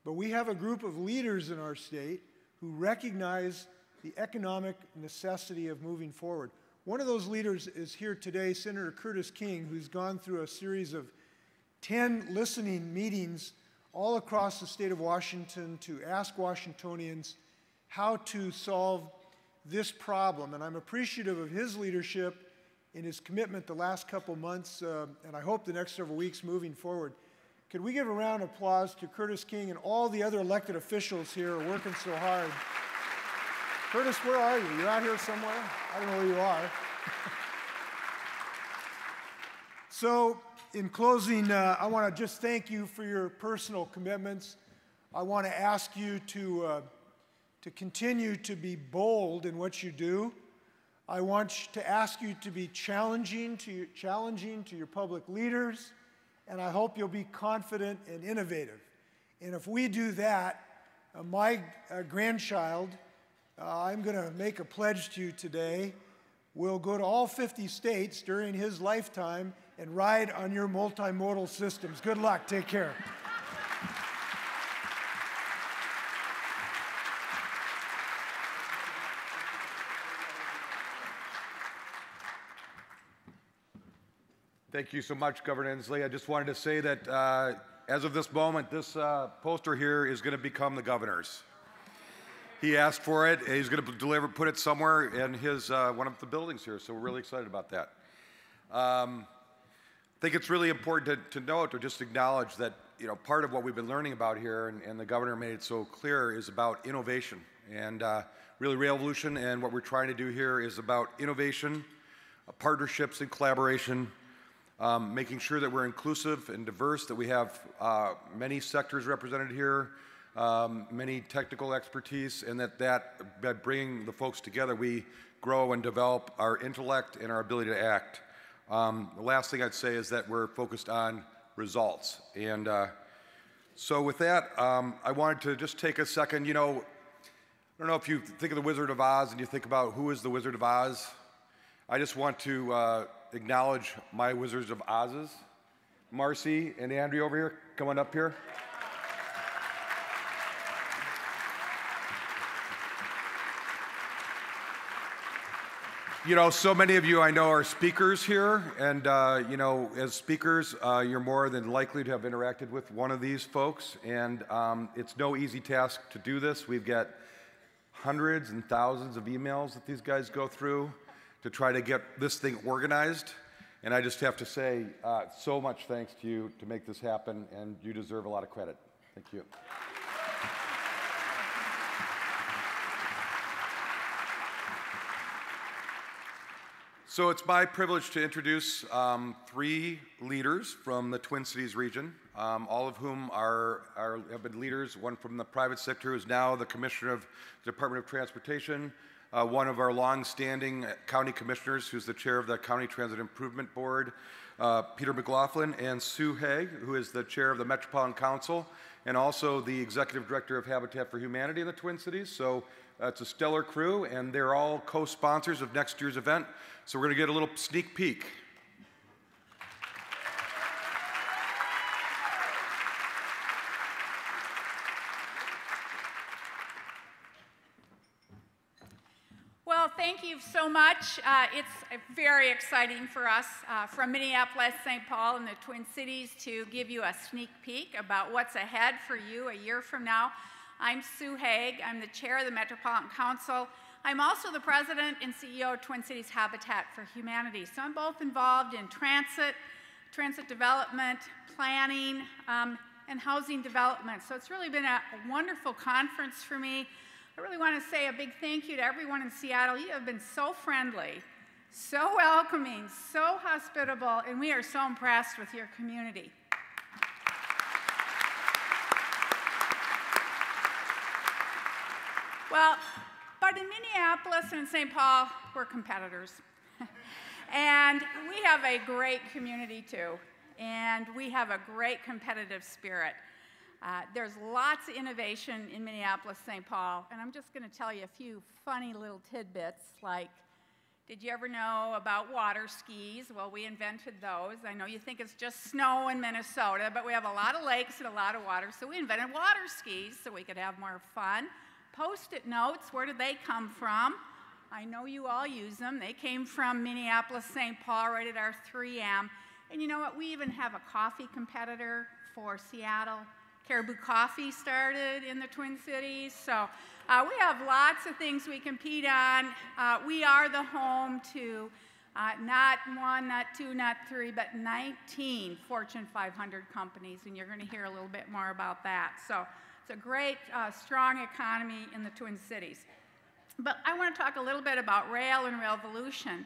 But we have a group of leaders in our state who recognize the economic necessity of moving forward. One of those leaders is here today, Senator Curtis King, who's gone through a series of 10 listening meetings all across the state of Washington to ask Washingtonians how to solve this problem. And I'm appreciative of his leadership and his commitment the last couple months, and I hope the next several weeks moving forward. Could we give a round of applause to Curtis King and all the other elected officials here who are working so hard? Curtis, where are you? You're out here somewhere? I don't know where you are. So in closing, I want to just thank you for your personal commitments. I want to ask you to continue to be bold in what you do. I want to ask you to be challenging to your public leaders, and I hope you'll be confident and innovative. And if we do that, my grandchild, I'm going to make a pledge to you today, will go to all 50 states during his lifetime and ride on your multimodal systems. Good luck. Take care. Thank you so much, Governor Inslee. I just wanted to say that as of this moment, this poster here is going to become the governor's. He asked for it. He's going to put it somewhere in his one of the buildings here. So we're really excited about that. I think it's really important to note or just acknowledge that part of what we've been learning about here, and the governor made it so clear, is about innovation and really Railvolution. And what we're trying to do here is about innovation, partnerships, and collaboration. Making sure that we're inclusive and diverse, that we have many sectors represented here, many technical expertise, and that by bringing the folks together, we grow and develop our intellect and our ability to act. The last thing I'd say is that we're focused on results. And so with that, I wanted to just take a second. I don't know if you think of the Wizard of Oz and you think about who is the Wizard of Oz. I just want to acknowledge my Wizards of Oz's. Marcy and Andrea over here, come on up here. So many of you I know are speakers here, and as speakers, you're more than likely to have interacted with one of these folks, and it's no easy task to do this. We've got hundreds and thousands of emails that these guys go through to try to get this thing organized. And I just have to say so much thanks to you to make this happen, and you deserve a lot of credit. Thank you. So it's my privilege to introduce 3 leaders from the Twin Cities region, all of whom have been leaders, one from the private sector who's now the Commissioner of the Department of Transportation, one of our long-standing county commissioners who's the chair of the County Transit Improvement Board, Peter McLaughlin, and Sue Haig, who is the chair of the Metropolitan Council and also the executive director of Habitat for Humanity in the Twin Cities. So it's a stellar crew, and they're all co-sponsors of next year's event. So we're going to get a little sneak peek. Well, thank you so much. It's very exciting for us from Minneapolis, St. Paul, and the Twin Cities to give you a sneak peek about what's ahead for you a year from now. I'm Sue Haig. I'm the chair of the Metropolitan Council. I'm also the president and CEO of Twin Cities Habitat for Humanity. So I'm both involved in transit development, planning, and housing development. So it's really been a wonderful conference for me. I really want to say a big thank you to everyone in Seattle. You have been so friendly, so welcoming, so hospitable, and we are so impressed with your community. Well, but in Minneapolis and St. Paul, we're competitors. And we have a great community too, and we have a great competitive spirit. There's lots of innovation in Minneapolis, St. Paul, and I'm just going to tell you a few funny little tidbits, like, did you ever know about water skis? Well, we invented those. I know you think it's just snow in Minnesota, but we have a lot of lakes and a lot of water, so we invented water skis so we could have more fun. Post-it notes, where did they come from? I know you all use them. They came from Minneapolis, St. Paul, right at our 3M. And you know what? We even have a coffee competitor for Seattle. Caribou Coffee started in the Twin Cities. So we have lots of things we compete on. We are the home to not 1, not 2, not 3, but 19 Fortune 500 companies. And you're going to hear a little bit more about that. So it's a great, strong economy in the Twin Cities. But I want to talk a little bit about rail and Railvolution.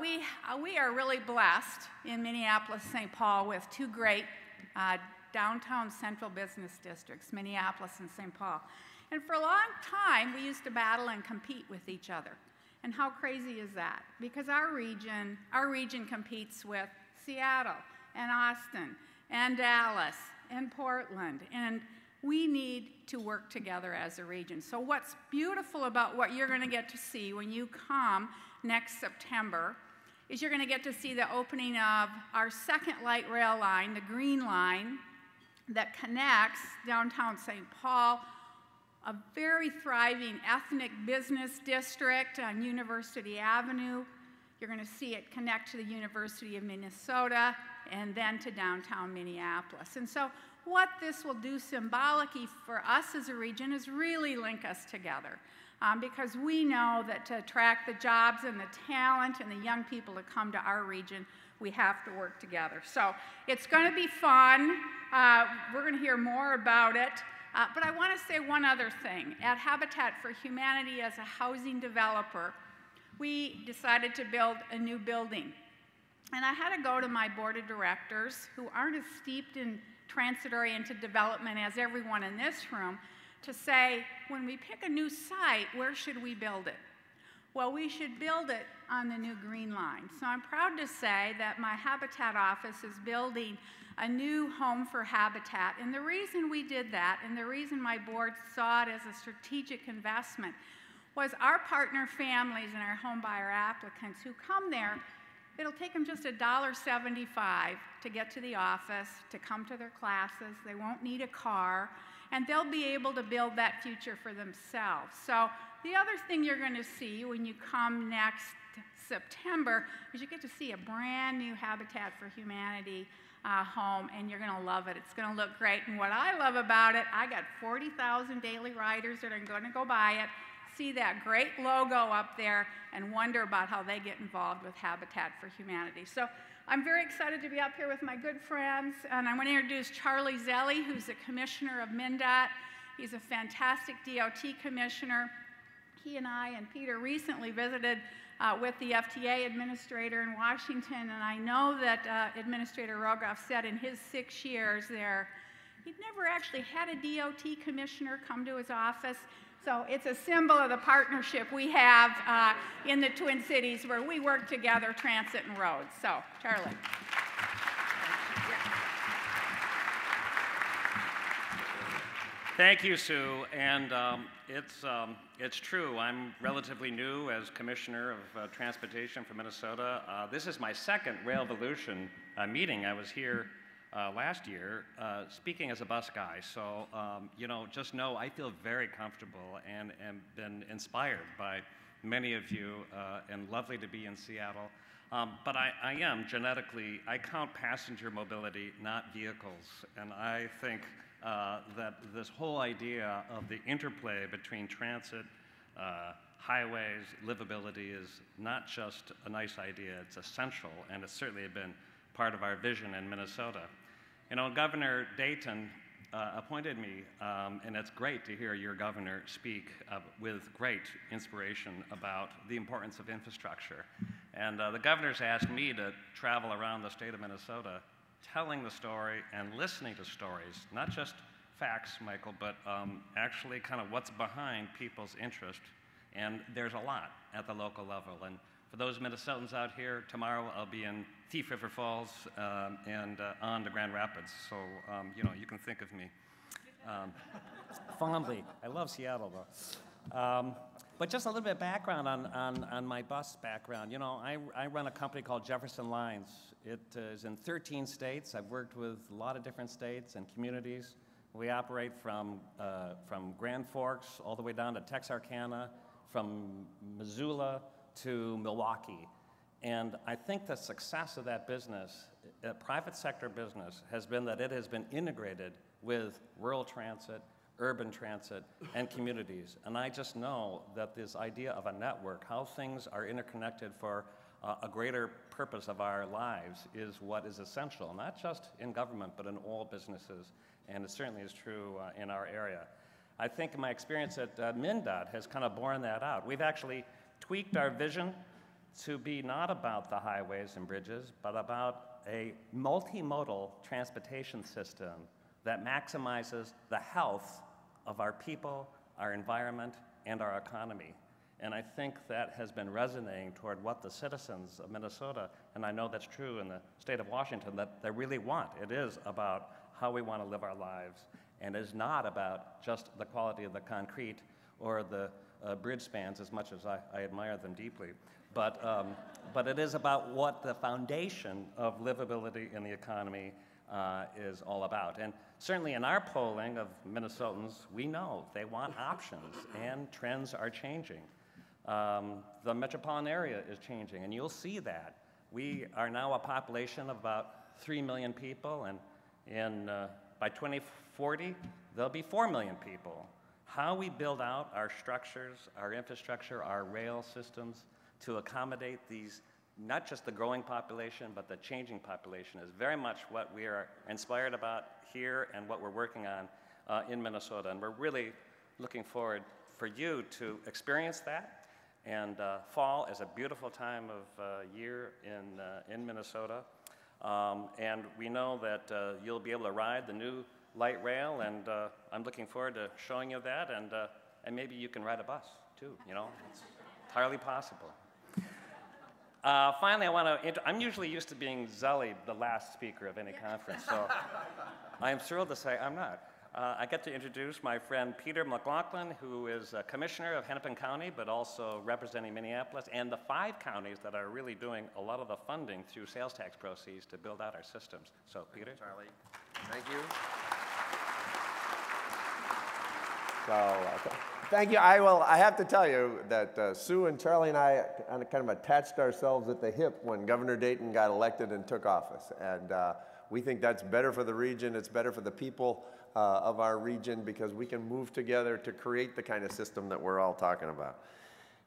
We are really blessed in Minneapolis, St. Paul with two great downtown central business districts, Minneapolis and St. Paul. And for a long time, we used to battle and compete with each other. And how crazy is that? Because our region competes with Seattle and Austin and Dallas and Portland, and we need to work together as a region. So what's beautiful about what you're going to get to see when you come next September is you're going to get to see the opening of our second light rail line, the Green Line, that connects downtown St. Paul, a very thriving ethnic business district on University Avenue. You're going to see it connect to the University of Minnesota and then to downtown Minneapolis. And so what this will do symbolically for us as a region is really link us together. Because we know that to attract the jobs and the talent and the young people to come to our region, we have to work together. So it's going to be fun. We're going to hear more about it. But I want to say one other thing. At Habitat for Humanity, as a housing developer, we decided to build a new building. And I had to go to my board of directors, who aren't as steeped in transit-oriented development as everyone in this room, to say, when we pick a new site, where should we build it? Well, we should build it on the new Green Line. So I'm proud to say that my Habitat office is building a new home for Habitat. And the reason we did that, and the reason my board saw it as a strategic investment, was our partner families and our home buyer applicants who come there, it'll take them just $1.75 to get to the office, to come to their classes. They won't need a car, and they'll be able to build that future for themselves. So the other thing you're going to see when you come next September is you get to see a brand new Habitat for Humanity home, and you're going to love it. It's going to look great. And what I love about it, I got 40,000 daily riders that are going to go by it, see that great logo up there, and wonder about how they get involved with Habitat for Humanity. So I'm very excited to be up here with my good friends, and I want to introduce Charlie Zelli, who's the commissioner of MnDOT. He's a fantastic DOT commissioner. He and I and Peter recently visited with the FTA administrator in Washington, and I know that Administrator Rogoff said in his 6 years there, he'd never actually had a DOT commissioner come to his office. So it's a symbol of the partnership we have in the Twin Cities, where we work together, transit and roads. So, Charlie. Thank you, Sue. And it's true. I'm relatively new as Commissioner of Transportation for Minnesota. This is my second Railvolution meeting. I was here last year speaking as a bus guy. So, just know I feel very comfortable and been inspired by many of you, and lovely to be in Seattle. But I am genetically, I count passenger mobility, not vehicles. And I think that this whole idea of the interplay between transit, highways, livability is not just a nice idea, it's essential, and it's certainly been part of our vision in Minnesota. Governor Dayton appointed me, and it's great to hear your governor speak with great inspiration about the importance of infrastructure. And the governor's asked me to travel around the state of Minnesota telling the story and listening to stories, not just facts, Michael, but actually kind of what's behind people's interest. And there's a lot at the local level. And for those Minnesotans out here, tomorrow I'll be in Thief River Falls and on to Grand Rapids. So, you can think of me fondly. I love Seattle, though. But just a little bit of background on my bus background. I run a company called Jefferson Lines. It is in 13 states. I've worked with a lot of different states and communities. We operate from Grand Forks all the way down to Texarkana, from Missoula to Milwaukee. And I think the success of that business, private sector business, has been that it has been integrated with rural transit, urban transit, and communities. And I just know that this idea of a network, how things are interconnected for a greater purpose of our lives, is what is essential, not just in government, but in all businesses. And it certainly is true in our area. I think my experience at MnDOT has kind of borne that out. We've actually tweaked our vision to be not about the highways and bridges, but about a multimodal transportation system that maximizes the health of our people, our environment, and our economy. And I think that has been resonating toward what the citizens of Minnesota, and I know that's true in the state of Washington, that they really want. It is about how we want to live our lives, and it is not about just the quality of the concrete or the bridge spans, as much as I admire them deeply. But it is about what the foundation of livability in the economy is all about. And certainly in our polling of Minnesotans, we know they want options, and trends are changing. The metropolitan area is changing, and you'll see that. We are now a population of about 3 million people, and by 2040, there'll be 4 million people. How we build out our structures, our infrastructure, our rail systems to accommodate these, not just the growing population, but the changing population, is very much what we are inspired about here and what we're working on in Minnesota. And we're really looking forward for you to experience that. And fall is a beautiful time of year in Minnesota. And we know that you'll be able to ride the new light rail, and I'm looking forward to showing you that, and maybe you can ride a bus too, you know, it's entirely possible. Finally, I'm usually used to being Zully, the last speaker of any conference, so I'm thrilled to say I'm not. I get to introduce my friend Peter McLaughlin, who is a commissioner of Hennepin County, but also representing Minneapolis and the 5 counties that are really doing a lot of the funding through sales tax proceeds to build out our systems. So, Peter. Charlie, thank you. So, thank you. I have to tell you that Sue and Charlie and I kind of attached ourselves at the hip when Governor Dayton got elected and took office. And we think that's better for the region. It's better for the people of our region, because we can move together to create the kind of system that we're all talking about.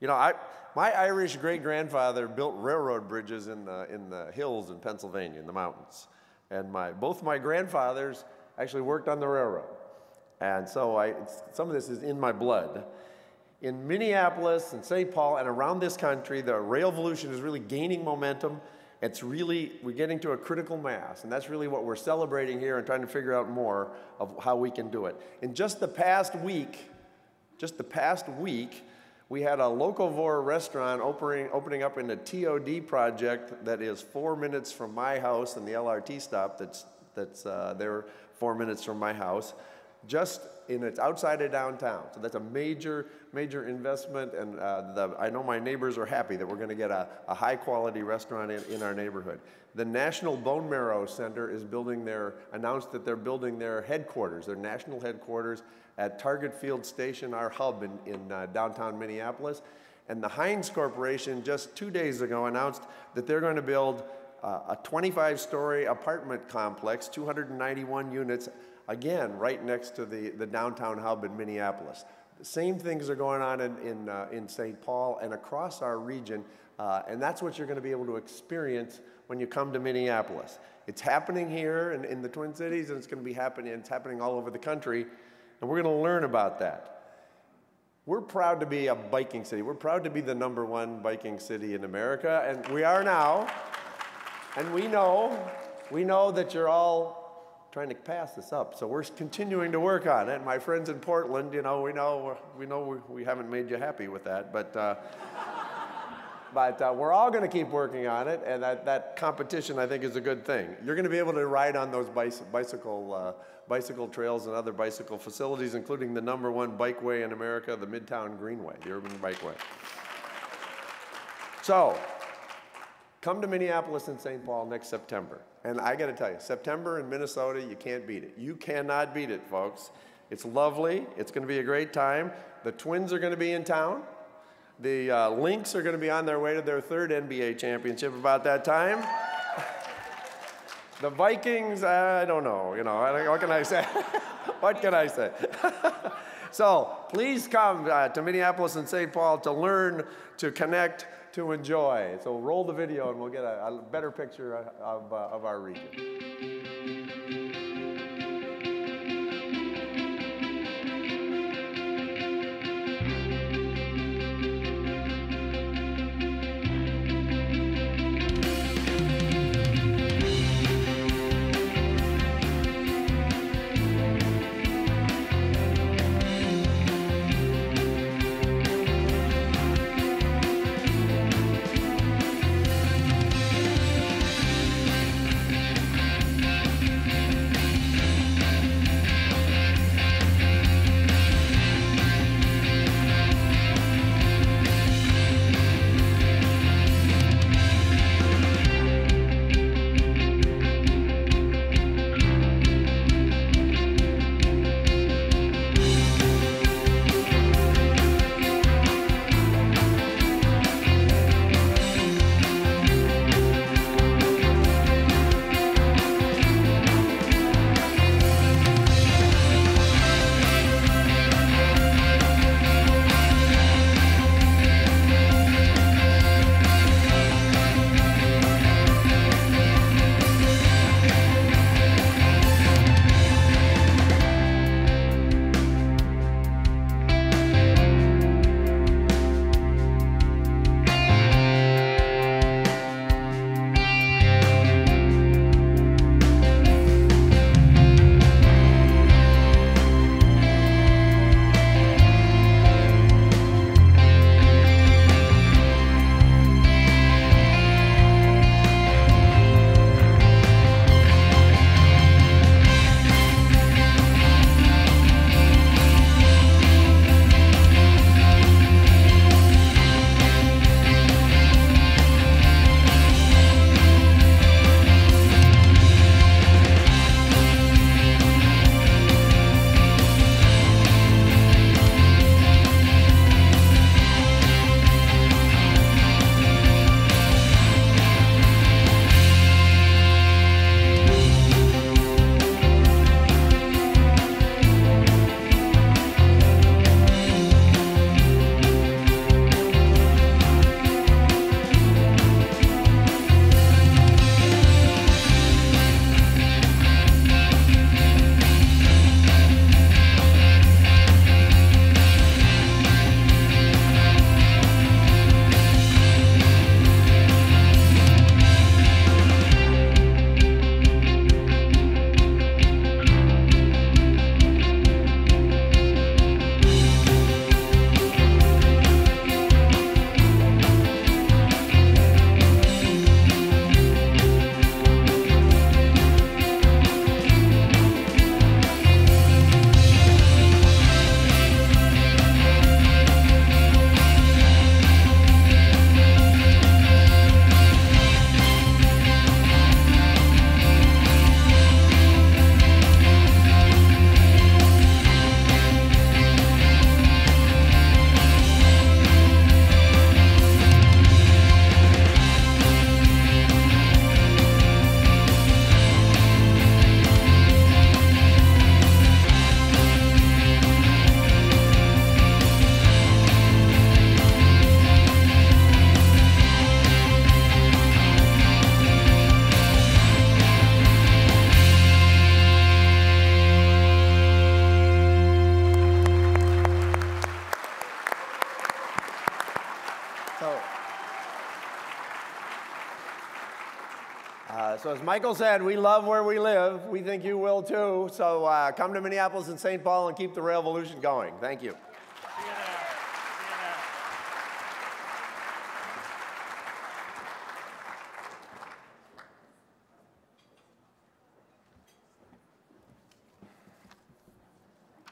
You know, my Irish great-grandfather built railroad bridges in the hills in Pennsylvania, in the mountains. And both my grandfathers actually worked on the railroad. And so some of this is in my blood. In Minneapolis and St. Paul and around this country, the railvolution is really gaining momentum. We're getting to a critical mass, and that's really what we're celebrating here and trying to figure out more of how we can do it. In just the past week, we had a Locavore restaurant opening up in a TOD project that is 4 minutes from my house, and the LRT stop that's there 4 minutes from my house. It's outside of downtown. So that's a major investment, and I know my neighbors are happy that we're going to get a high quality restaurant in our neighborhood. The National Bone Marrow Center is announced that they're building their headquarters, their national headquarters at Target Field Station, our hub in downtown Minneapolis. And the Heinz Corporation just 2 days ago announced that they're going to build a 25-story apartment complex, 291 units, again, right next to the downtown hub in Minneapolis. The same things are going on in St. Paul and across our region, and that's what you're going to be able to experience when you come to Minneapolis. It's happening here in the Twin Cities, and it's happening all over the country, and we're going to learn about that. We're proud to be a biking city. We're proud to be the #1 biking city in America, and we are now. And we know that you're all trying to pass this up, so we're continuing to work on it. My friends in Portland, we know we haven't made you happy with that, but we're all going to keep working on it, and that competition, I think, is a good thing. You're going to be able to ride on those bicycle trails and other bicycle facilities, including the #1 bikeway in America, the Midtown Greenway, the Urban Bikeway. So, come to Minneapolis and St. Paul next September. And I got to tell you, September in Minnesota, you can't beat it. You cannot beat it, folks. It's lovely. It's going to be a great time. The Twins are going to be in town. The Lynx are going to be on their way to their 3rd NBA championship about that time. The Vikings, I don't know. What can I say? What can I say? So please come to Minneapolis and St. Paul to learn, to connect, to enjoy. So roll the video and we'll get a better picture of our region. So as Michael said, we love where we live. We think you will too. So come to Minneapolis and St. Paul and keep the Railvolution going. Thank you.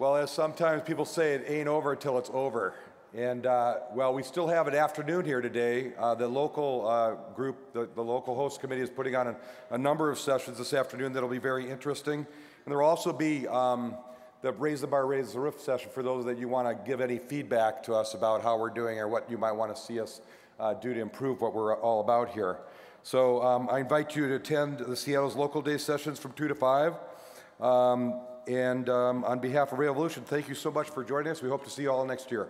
Well, as sometimes people say, it ain't over till it's over. And well, we still have an afternoon here today. The local group, the local host committee is putting on a number of sessions this afternoon that'll be very interesting. And there will also be the Raise the Bar, Raise the Roof session for those that you want to give any feedback to us about how we're doing or what you might want to see us do to improve what we're all about here. So I invite you to attend the Seattle's Local Day sessions from 2 to 5. And on behalf of Railvolution, thank you so much for joining us. We hope to see you all next year.